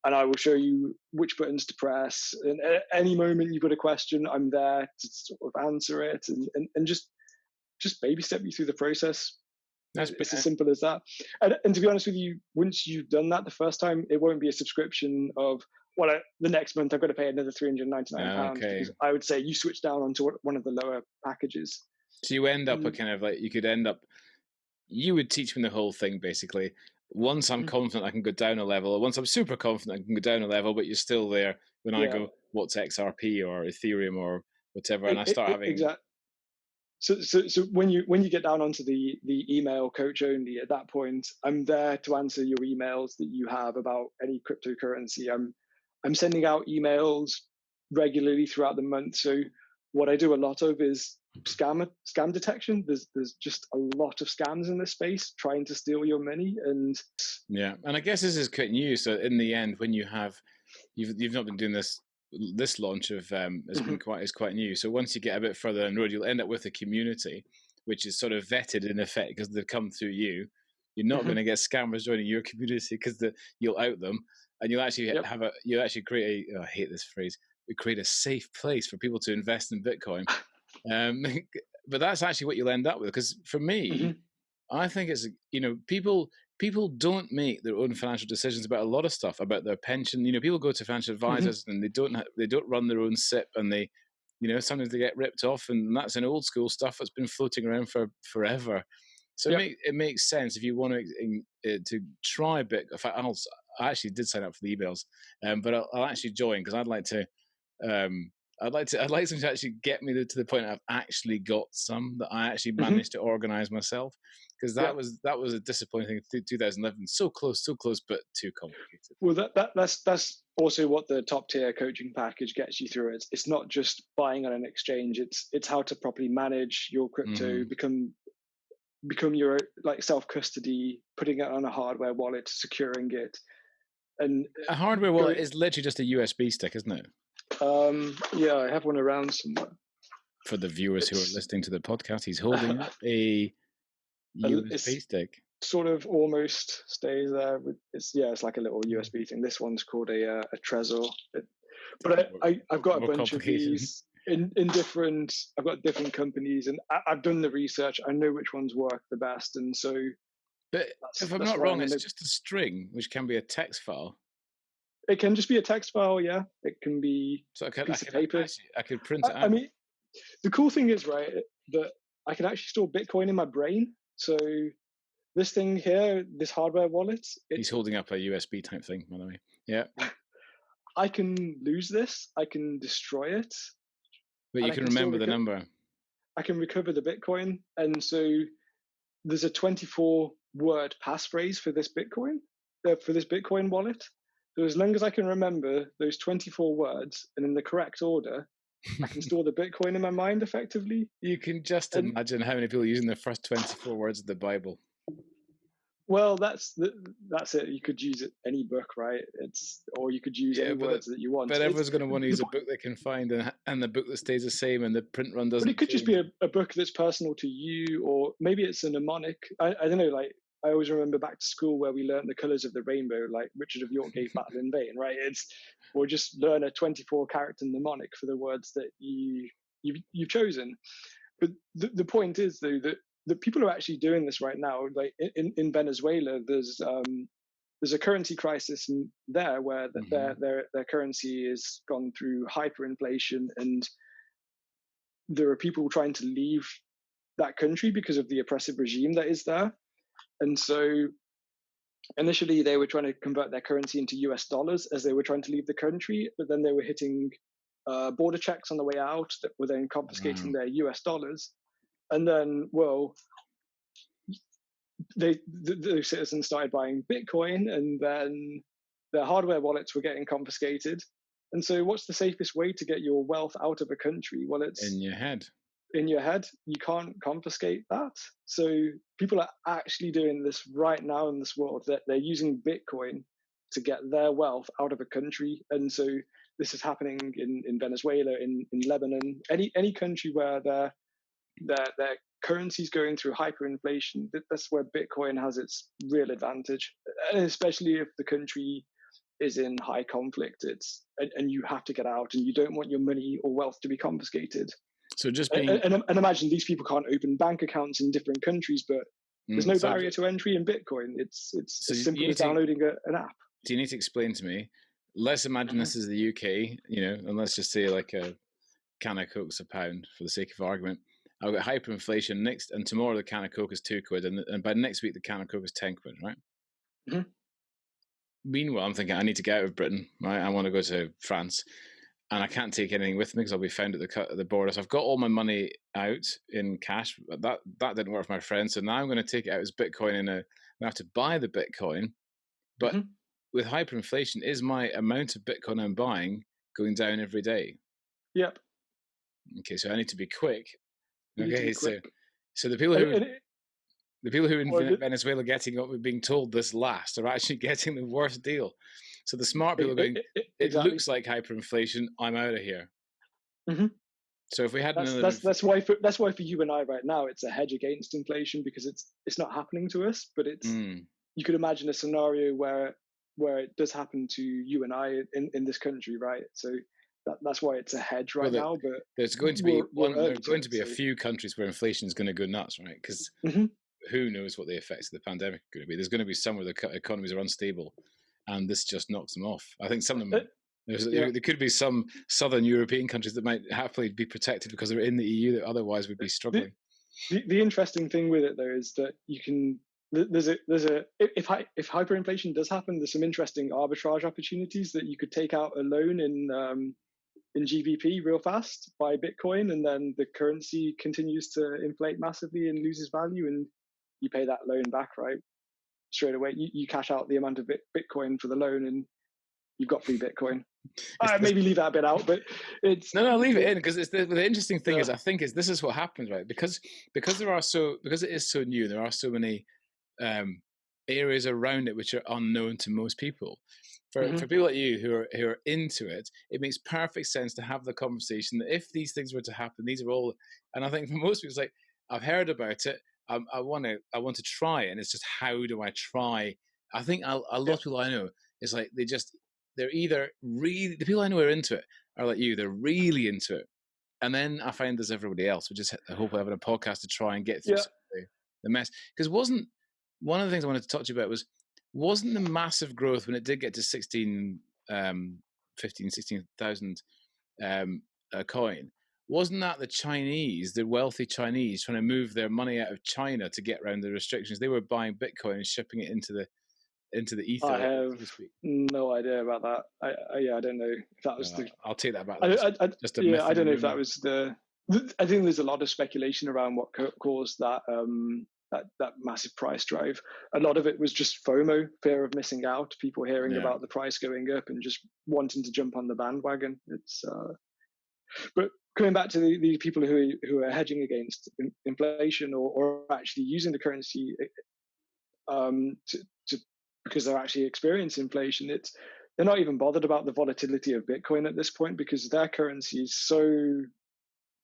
and I will show you which buttons to press. And at any moment you've got a question, I'm there to sort of answer it and just baby step you through the process. It's as simple as that. And to be honest with you, once you've done that the first time, it won't be a subscription of, the next month I've got to pay another £399. Because I would say you switch down onto one of the lower packages. So you end up you would teach me the whole thing basically. Once I'm confident I can go down a level, or once I'm super confident I can go down a level, but you're still there when I go, what's XRP or Ethereum or whatever, and I start having... Exactly. So when you get down onto the email coach only, at that point, I'm there to answer your emails that you have about any cryptocurrency. I'm sending out emails regularly throughout the month. So what I do a lot of is scam detection. There's just a lot of scams in this space trying to steal your money, and I guess this is quite new. So in the end, when you've not been doing this launch of is quite new. So once you get a bit further down the road, you'll end up with a community which is sort of vetted in effect because they've come through you. You're not going to get scammers joining your community because you'll out them, and you'll actually you'll actually create I hate this phrase. We create a safe place for people to invest in Bitcoin. But that's actually what you'll end up with. Because for me, I think it's people don't make their own financial decisions about a lot of stuff, about their pension. People go to financial advisors and they don't run their own SIP, and they, sometimes they get ripped off, and that's an old school stuff that's been floating around for forever. So it makes sense if you want to try Bitcoin. In fact, I actually did sign up for the emails, but I'll actually join because I'd like to. I'd like them to actually get me to the point I've actually got some that I actually managed to organize myself, because that was a disappointing thing. 2011, so close, but too complicated. Well, that's also what the top tier coaching package gets you through. It's not just buying on an exchange. It's how to properly manage your crypto, become your self custody, putting it on a hardware wallet, securing it. And a hardware wallet is literally just a USB stick, isn't it? I have one around somewhere. For the viewers who are listening to the podcast, he's holding up a USB stick. Sort of almost stays there. It's like a little USB thing. This one's called a Trezor. But I've got a bunch of these. in different, I've got different companies, and I've done the research. I know which ones work the best, and so But if I'm that's not why wrong, it's just a string, which can be a text file. it can just be a text file, yeah. It can be So a piece of paper. I could print it out. I mean, the cool thing is, right, that I can actually store Bitcoin in my brain. So this thing here, this hardware wallet, He's holding up a USB type thing, by the way. Yeah. I can lose this. I can destroy it. But you can remember the number. I can recover the Bitcoin. And so there's a 24-word passphrase for this Bitcoin wallet. So as long as I can remember those 24 words and in the correct order, I can store the Bitcoin in my mind effectively. You can just imagine how many people are using the first 24 words of the Bible. Well, that's it. You could use any book, right? Or you could use any words that you want. But everyone's going to want to use a book they can find, and the book that stays the same, and the print run doesn't. But it could change. just be a book that's personal to you, or maybe it's a mnemonic. I don't know. Like I always remember back to school where we learned the colours of the rainbow, like Richard of York gave battle in vain, right? Or just learn a 24-character mnemonic for the words that you've chosen. But the point is, though, that the people are actually doing this right now. Like in Venezuela, there's a currency crisis there where their currency has gone through hyperinflation, and there are people trying to leave that country because of the oppressive regime that is there. And so initially they were trying to convert their currency into US dollars as they were trying to leave the country, but then they were hitting border checks on the way out that were then confiscating their US dollars. And then, well, the citizens started buying Bitcoin, and then their hardware wallets were getting confiscated. And so what's the safest way to get your wealth out of a country? Well, it's in your head. In your head. You can't confiscate that. So people are actually doing this right now in this world, that they're using Bitcoin to get their wealth out of a country. And so this is happening in Venezuela, in Lebanon, any country where their currency's going through hyperinflation. That's where Bitcoin has its real advantage, and especially if the country is in high conflict, and you have to get out, and you don't want your money or wealth to be confiscated. So just being and imagine these people can't open bank accounts in different countries, but there's no barrier to entry in Bitcoin. It's as simple as downloading an app. So you need to explain to me. Let's imagine this is the UK, and let's just say like a can of Coke's a pound for the sake of argument. I've got hyperinflation next, and tomorrow the can of Coke is £2, and by next week the can of Coke is £10, right? Mm-hmm. Meanwhile, I'm thinking I need to get out of Britain, right? I want to go to France, and I can't take anything with me because I'll be found at the border. So I've got all my money out in cash. But that didn't work for my friend, so now I'm going to take it out as Bitcoin, and I have to buy the Bitcoin. But with hyperinflation, is my amount of Bitcoin I'm buying going down every day? Yep. Okay, so I need to be quick. Okay, so the people who in Venezuela being told this last are actually getting the worst deal. So the smart people are going, it looks like hyperinflation, I'm out of here. Mm-hmm. So if we had that's why for you and I right now, it's a hedge against inflation, because it's not happening to us, but you could imagine a scenario where it does happen to you and I in this country, right? So that's why it's a hedge right now. But there's going to be a few countries where inflation is going to go nuts, right? Because who knows what the effects of the pandemic are going to be? There's going to be some where the economies are unstable, and this just knocks them off. I think some of them. There could be some southern European countries that might happily be protected because they're in the EU that otherwise would be struggling. The interesting thing with it, though, is that you can. If hyperinflation does happen, there's some interesting arbitrage opportunities that you could take out a loan in GBP real fast, buy Bitcoin, and then the currency continues to inflate massively and loses value, and you pay that loan back, right? Straight away, you cash out the amount of Bitcoin for the loan, and you've got free Bitcoin. Maybe leave that bit out, but it's no, leave it in, because the interesting thing is, I think this is what happens, right? Because it is so new, there are so many areas around it which are unknown to most people. For people like you who are into it, it makes perfect sense to have the conversation that if these things were to happen, these are all. And I think for most people, it's like, I've heard about it, I want to try it, and it's just, how do I try? I think a lot of people I know, it's like they're either really, the people I know who are into it are like you, they're really into it, And then I find there's everybody else. We just hope having a podcast to try and get through Yeah. the mess. Because wasn't one of the things I wanted to talk to you about wasn't the massive growth when it did get to 16,000 a coin? Wasn't that the Chinese, the wealthy Chinese, trying to move their money out of China to get around the restrictions? They were buying Bitcoin and shipping it into the ether, I have so to speak. no idea about that. I don't know if that was I'll take that back. just a myth. I don't know if that was I think there's a lot of speculation around what caused that that massive price drive. A lot of it was just FOMO, fear of missing out, people hearing about the price going up and just wanting to jump on the bandwagon. It's but coming back to the people who are hedging against inflation or actually using the currency to because they're actually experiencing inflation, they're not even bothered about the volatility of Bitcoin at this point because their currency is so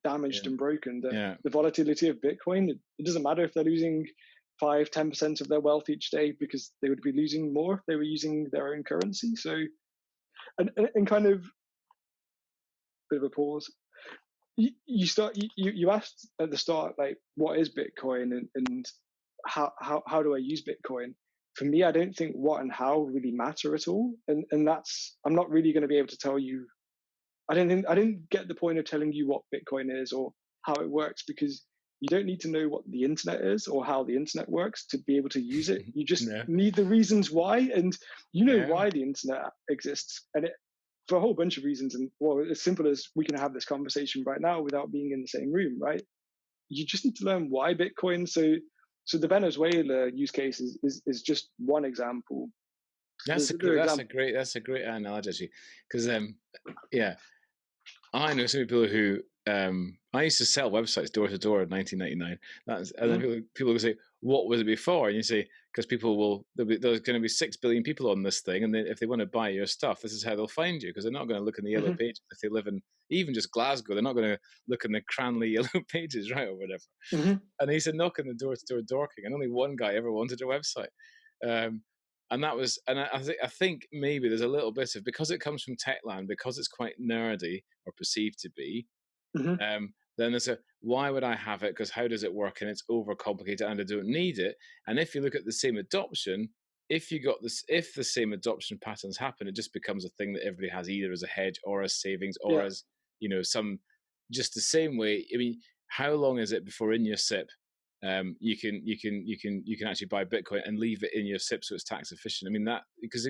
damaged and broken that the volatility of Bitcoin, it doesn't matter if they're losing 5-10% of their wealth each day because they would be losing more if they were using their own currency. So, and kind of bit of a pause. You asked at the start, like, what is Bitcoin and how do I use Bitcoin? For me, I don't think what and how really matter at all. And that's, I'm not really going to be able to tell you. I didn't get the point of telling you what Bitcoin is or how it works because you don't need to know what the internet is or how the internet works to be able to use it. You just need the reasons why, and you know why the internet exists, and for a whole bunch of reasons. And well, as simple as we can have this conversation right now without being in the same room, right? You just need to learn why Bitcoin. So the Venezuela use case is just one example. That's a great analogy, actually, because I know some people who I used to sell websites door to door in 1999. And then people will say, "What was it before?" And you say, "Because there's going to be 6 billion people on this thing, and if they want to buy your stuff, this is how they'll find you. Because they're not going to look in the yellow pages if they live in even just Glasgow. They're not going to look in the Cranley yellow pages, right, or whatever." And he said, "Knock on the door to door dorking," and only one guy ever wanted a website. And that was, and I think maybe there's a little bit of, because it comes from Techland, because it's quite nerdy or perceived to be. Then there's why would I have it? Because how does it work? And it's overcomplicated, and I don't need it. And if you look at the same adoption, if the same adoption patterns happen, it just becomes a thing that everybody has either as a hedge or as savings or as some, just the same way. I mean, how long is it before in your SIP? You can actually buy Bitcoin and leave it in your SIP so it's tax efficient. I mean, that because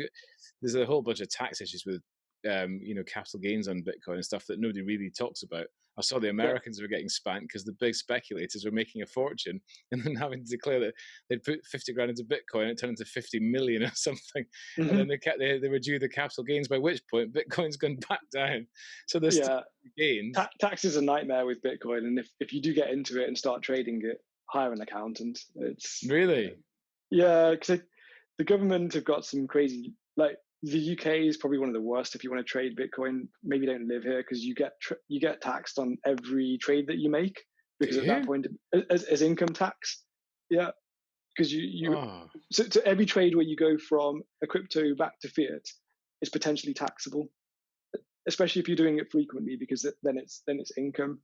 there's a whole bunch of tax issues with capital gains on Bitcoin and stuff that nobody really talks about. I saw the Americans were getting spanked because the big speculators were making a fortune and then having to declare that they'd put 50 grand into Bitcoin and it turned into 50 million or something. And then they were due the capital gains, by which point Bitcoin's gone back down. So there's gains. Tax is a nightmare with Bitcoin, and if you do get into it and start trading it, hire an accountant. It's really because the government have got some crazy, like the UK is probably one of the worst if you want to trade Bitcoin. Maybe don't live here because you get taxed on every trade that you make because at that point as income tax. Yeah, because so every trade where you go from a crypto back to fiat is potentially taxable, especially if you're doing it frequently because then it's income.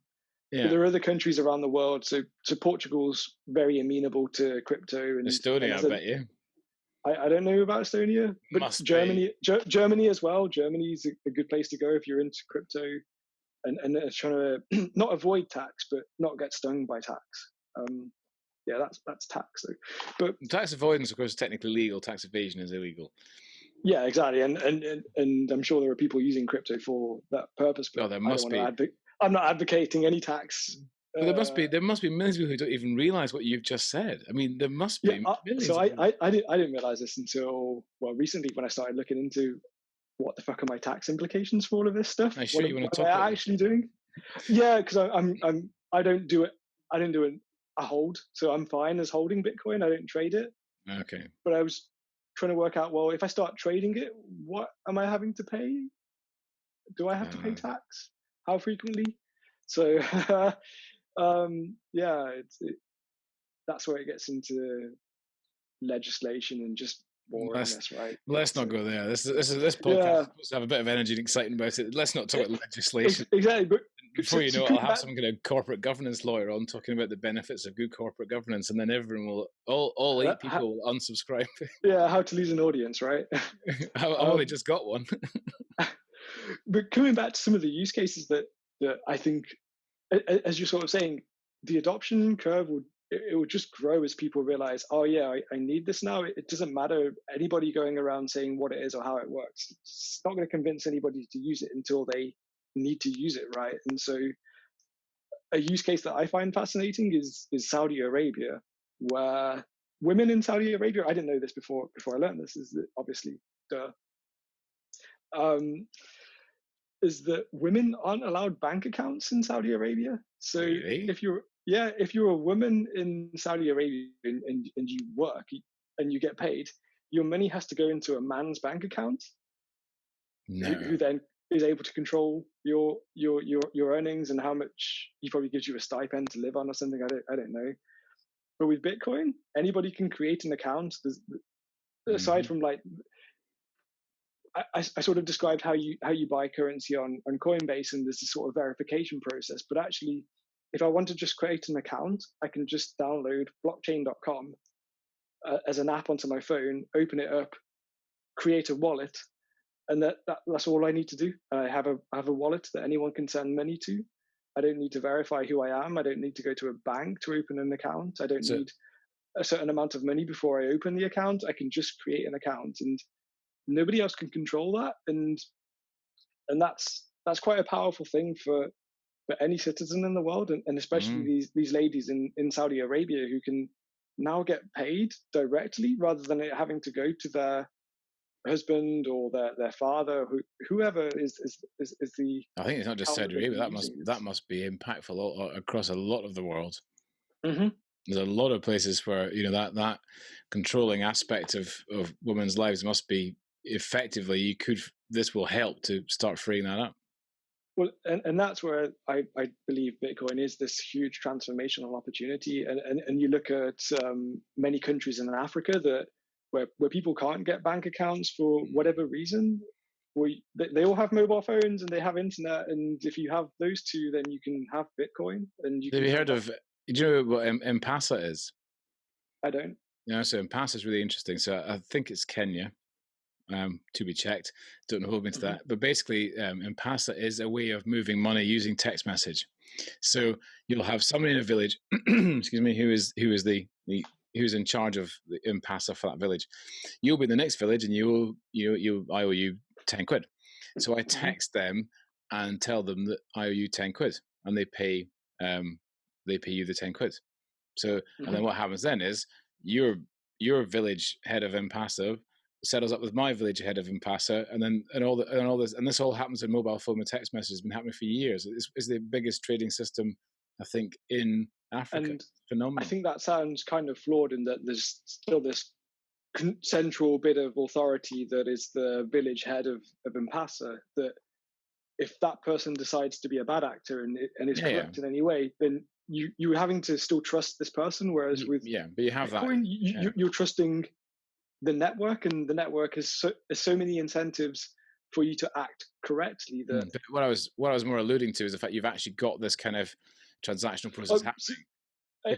Yeah. But there are other countries around the world. So Portugal's very amenable to crypto. And Estonia, I bet you. I don't know about Estonia, but Germany as well. Germany is a good place to go if you're into crypto and trying to not avoid tax, but not get stung by tax. That's tax. So. But tax avoidance, of course, is technically legal. Tax evasion is illegal. Yeah, exactly. And I'm sure there are people using crypto for that purpose. But there must be. I'm not advocating any tax. But there must be millions of people who don't even realize what you've just said. I mean, there must be millions. So I didn't realize this until recently when I started looking into what the fuck are my tax implications for all of this stuff. I'm sure you want to talk about about actually doing. Yeah, because I don't do it. I don't do a hold, so I'm fine as holding Bitcoin. I don't trade it. Okay. But I was trying to work out, well, if I start trading it, what am I having to pay? Do I have to pay tax? How frequently? So that's where it gets into legislation and just boringness, right? Let's So, not go there. This podcast yeah, is supposed to have a bit of energy and excitement about it. Let's not talk about legislation. exactly. But Before you know it, I'll have some kind of corporate governance lawyer on talking about the benefits of good corporate governance, and then everyone will, all 8 people will unsubscribe. Yeah, how to lose an audience, right? I've only just got one. But coming back to some of the use cases that I think, as you're sort of saying, the adoption curve would just grow as people realize, oh yeah, I need this now. It doesn't matter anybody going around saying what it is or how it works. It's not going to convince anybody to use it until they need to use it, right? And so a use case that I find fascinating is Saudi Arabia, where women in Saudi Arabia, I didn't know this before I learned this, is that obviously is that women aren't allowed bank accounts in Saudi Arabia. So Really? if you're a woman in Saudi Arabia and you work and you get paid, your money has to go into a man's bank account, who then is able to control your earnings and how much he probably gives you a stipend to live on or something. I don't know. But with Bitcoin, anybody can create an account. Aside from like, I sort of described how you buy currency on Coinbase, and there's this sort of verification process. But actually, if I want to just create an account, I can just download blockchain.com as an app onto my phone, open it up, create a wallet, and that's all I need to do. I have a wallet that anyone can send money to. I don't need to verify who I am. I don't need to go to a bank to open an account. I don't need a certain amount of money before I open the account. I can just create an account, and nobody else can control that. And that's quite a powerful thing for any citizen in the world, and especially these ladies in Saudi Arabia who can now get paid directly rather than it having to go to their husband or their father, whoever is the. I think it's not just Saudi Arabia. That must be impactful across a lot of the world. Mm-hmm. There's a lot of places where that controlling aspect of women's lives must be effectively. This will help to start freeing that up. Well, and that's where I believe Bitcoin is this huge transformational opportunity. And you look at many countries in Africa where people can't get bank accounts for whatever reason. They all have mobile phones and they have internet, and if you have those two, then you can have Bitcoin. And have you heard of? Do you know what M-Pesa is? I don't. So M-Pesa is really interesting. So I think it's Kenya. To be checked. Don't know hold me to that. But basically, M-Pesa is a way of moving money using text message. So you'll have somebody in a village, excuse me, who's in charge of the M-Pesa for that village. You'll be in the next village, and I owe you 10 quid. So I text them and tell them that I owe you 10 quid, and they pay you the 10 quid. So and then what happens then is your village head of M-Pesa settles up with my village head of M-Pesa, and all this, and this all happens in mobile phone and text messages. Been happening for years. It's the biggest trading system, I think, in Africa. And phenomenal. I think that sounds kind of flawed in that there's still this central bit of authority that is the village head of M-Pesa. That if that person decides to be a bad actor and is corrupt in any way, then you're having to still trust this person. Whereas with but you have Bitcoin, you're trusting the network, and the network has so many incentives for you to act correctly. That what I was more alluding to is the fact you've actually got this kind of transactional process happening.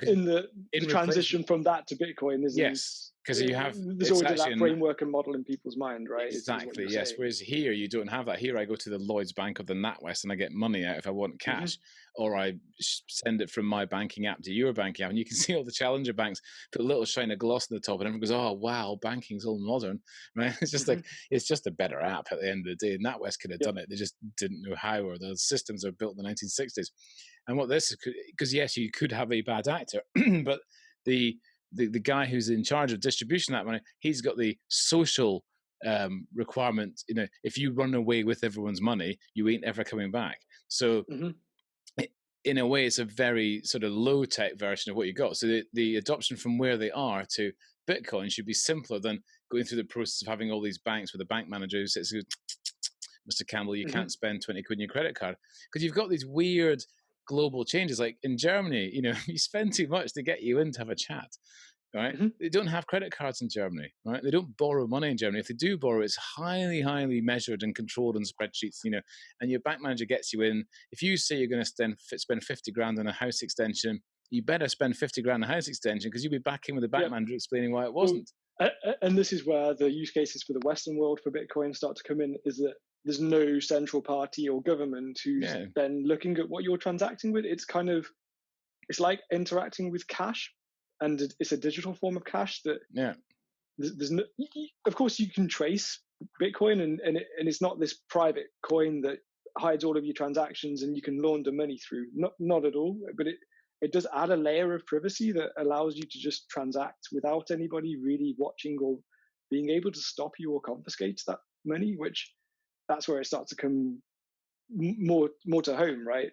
In the transition from that to Bitcoin, yes, because you have there's already that framework and model in people's mind, right? Exactly, yes. Whereas here you don't have that. Here I go to the Lloyd's Bank of the NatWest and I get money out if I want cash, or I send it from my banking app to your banking app, and you can see all the challenger banks put a little shine of gloss on the top, and everyone goes, "Oh wow, banking's all modern." Right? It's just like it's just a better app at the end of the day. NatWest could have done it; they just didn't know how, or the systems are built in the 1960s. And what this is, because yes, you could have a bad actor, but the guy who's in charge of distribution of that money, he's got the social requirement. If you run away with everyone's money, you ain't ever coming back. So in a way, it's a very sort of low tech version of what you got. So the adoption from where they are to Bitcoin should be simpler than going through the process of having all these banks with a bank manager who says, Mr. Campbell, you can't spend 20 quid on your credit card, because you've got these weird global changes. Like in Germany, you spend too much to get you in to have a chat. right? Hmm. They don't have credit cards in Germany, right? They don't borrow money in Germany. If they do borrow, it's highly, highly measured and controlled in spreadsheets, and your bank manager gets you in. If you say you're going to spend 50 grand on a house extension, you better spend 50 grand on a house extension, because you'll be back in with the bank Yep. manager explaining why it Well, wasn't. and this is where the use cases for the Western world for Bitcoin start to come in, is that there's no central party or government who's Yeah. then looking at what you're transacting with. It's like interacting with cash, and it's a digital form of cash that Yeah. there's no, of course you can trace Bitcoin, and it's not this private coin that hides all of your transactions and you can launder money through. Not at all, but it does add a layer of privacy that allows you to just transact without anybody really watching or being able to stop you or confiscate that money, which that's where it starts to come more to home, right?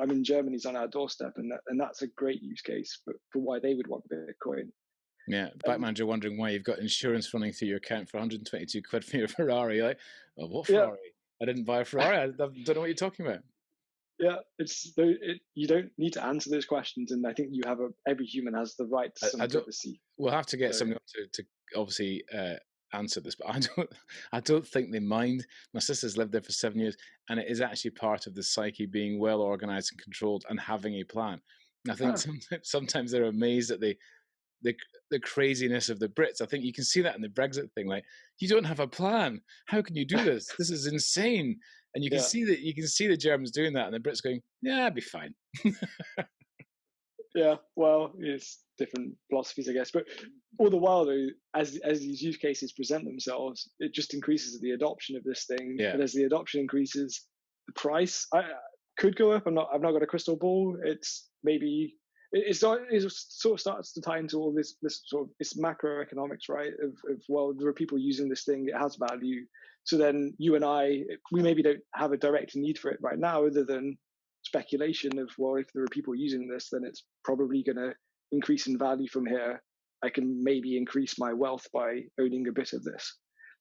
I mean, Germany's on our doorstep, and that's a great use case for why they would want Bitcoin. Yeah, bank manager wondering why you've got insurance running through your account for 122 quid for your Ferrari. Like, oh, what Yeah, Ferrari? I didn't buy a Ferrari. I don't know what you're talking about. yeah. You don't need to answer those questions, and I think every human has the right to some privacy. We'll have to get somebody to obviously answer this, but I don't think they mind. My sister's lived there for 7 years, and it is actually part of the psyche, being well organized and controlled and having a plan. I think sometimes they're amazed at the craziness of the Brits. I think you can see that in the Brexit thing. Like, you don't have a plan. How can you do this? This is insane. And you can see the Germans doing that, and the Brits going, "Yeah, I'd be fine." Yeah, well, it's different philosophies, I guess. But all the while, though, as these use cases present themselves, it just increases the adoption of this thing. Yeah. And as the adoption increases, the price could go up. I've not got a crystal ball. It's maybe it sort of starts to tie into all this sort of it's macroeconomics, right? Of well, there are people using this thing. It has value. So then you and we maybe don't have a direct need for it right now, other than speculation of, well, if there are people using this, then it's probably going to increase in value from here. I can maybe increase my wealth by owning a bit of this,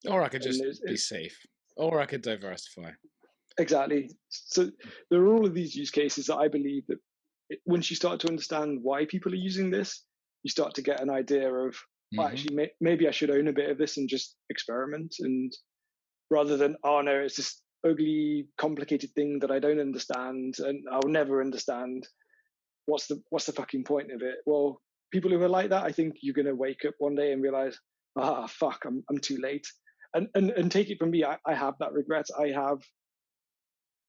or I could just be safe, or I could diversify. Exactly. So there are all of these use cases that I believe that once you start to understand why people are using this, you start to get an idea of, well, actually, maybe I should own a bit of this and just experiment, and rather than, oh no, it's this ugly, complicated thing that I don't understand and I'll never understand. What's the fucking point of it? Well, people who are like that, I think you're going to wake up one day and realize, fuck, I'm too late. And take it from me, I have that regret.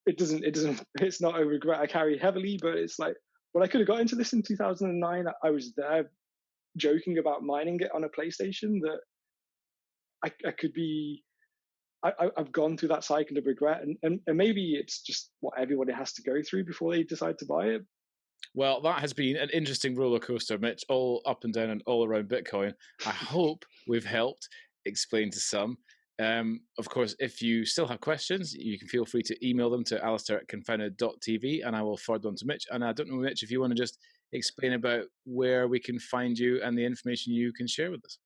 It's not a regret I carry heavily, but it's like, well, I could have got into this in 2009. I was there joking about mining it on a PlayStation, that I could be. I've gone through that cycle of regret, and maybe it's just what everybody has to go through before they decide to buy it. Well, that has been an interesting roller coaster, Mitch, all up and down and all around Bitcoin. I hope we've helped explain to some. Of course, if you still have questions, you can feel free to email them to alistair@confounded.tv, and I will forward them to Mitch. And I don't know, Mitch, if you want to just explain about where we can find you and the information you can share with us.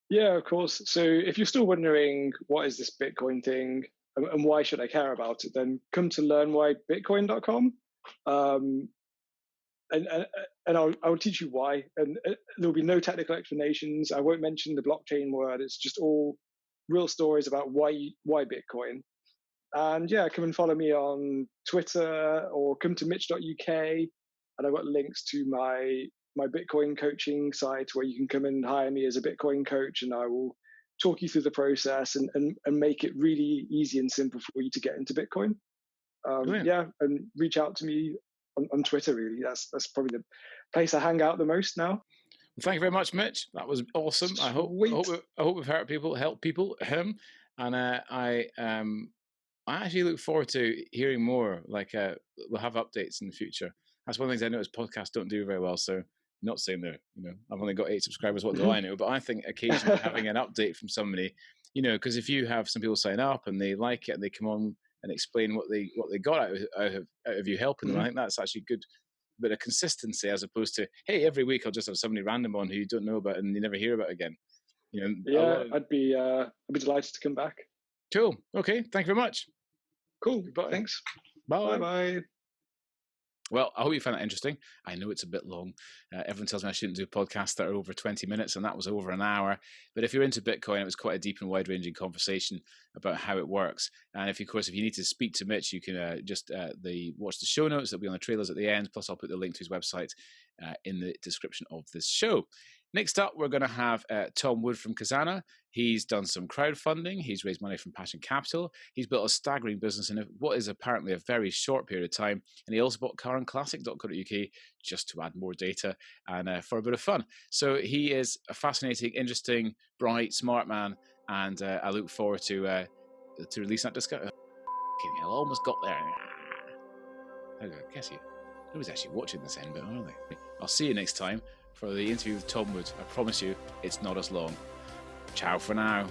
Yeah, of course. So if you're still wondering what is this Bitcoin thing and why should I care about it, then come to learnwhybitcoin.com. And I'll teach you why. And there'll be no technical explanations. I won't mention the blockchain word. It's just all real stories about why Bitcoin. And yeah, come and follow me on Twitter or come to mitch.uk. And I've got links to my Bitcoin coaching site where you can come and hire me as a Bitcoin coach, and I will talk you through the process and make it really easy and simple for you to get into Bitcoin. Yeah, and reach out to me on Twitter, really. That's probably the place I hang out the most now. Well, thank you very much, Mitch. That was awesome. I hope we've helped people. And I actually look forward to hearing more. Like we'll have updates in the future. That's one of the things I notice podcasts don't do very well. So not saying that, I've only got 8 subscribers. What do I know? But I think occasionally having an update from somebody, because if you have some people sign up and they like it and they come on and explain what they got out of you helping them, I think that's actually good. Bit of consistency, as opposed to, hey, every week I'll just have somebody random on who you don't know about and you never hear about again. Yeah, I'd be delighted to come back. Cool. Okay. Thank you very much. Cool. Bye. Thanks. Bye. Bye. Well, I hope you found that interesting. I know it's a bit long. Everyone tells me I shouldn't do podcasts that are over 20 minutes, and that was over an hour. But if you're into Bitcoin, it was quite a deep and wide-ranging conversation about how it works. And if you need to speak to Mitch, you can watch the show notes. That'll be on the trailers at the end. Plus, I'll put the link to his website in the description of this show. Next up, we're going to have Tom Wood from Kazana. He's done some crowdfunding. He's raised money from Passion Capital. He's built a staggering business in what is apparently a very short period of time. And he also bought currenclassic.co.uk just to add more data and for a bit of fun. So he is a fascinating, interesting, bright, smart man. And I look forward to releasing that discussion. I almost got there. I guess nobody's actually watching this end bit, are they? I'll see you next time for the interview with Tom Wood. I promise you, it's not as long. Ciao for now.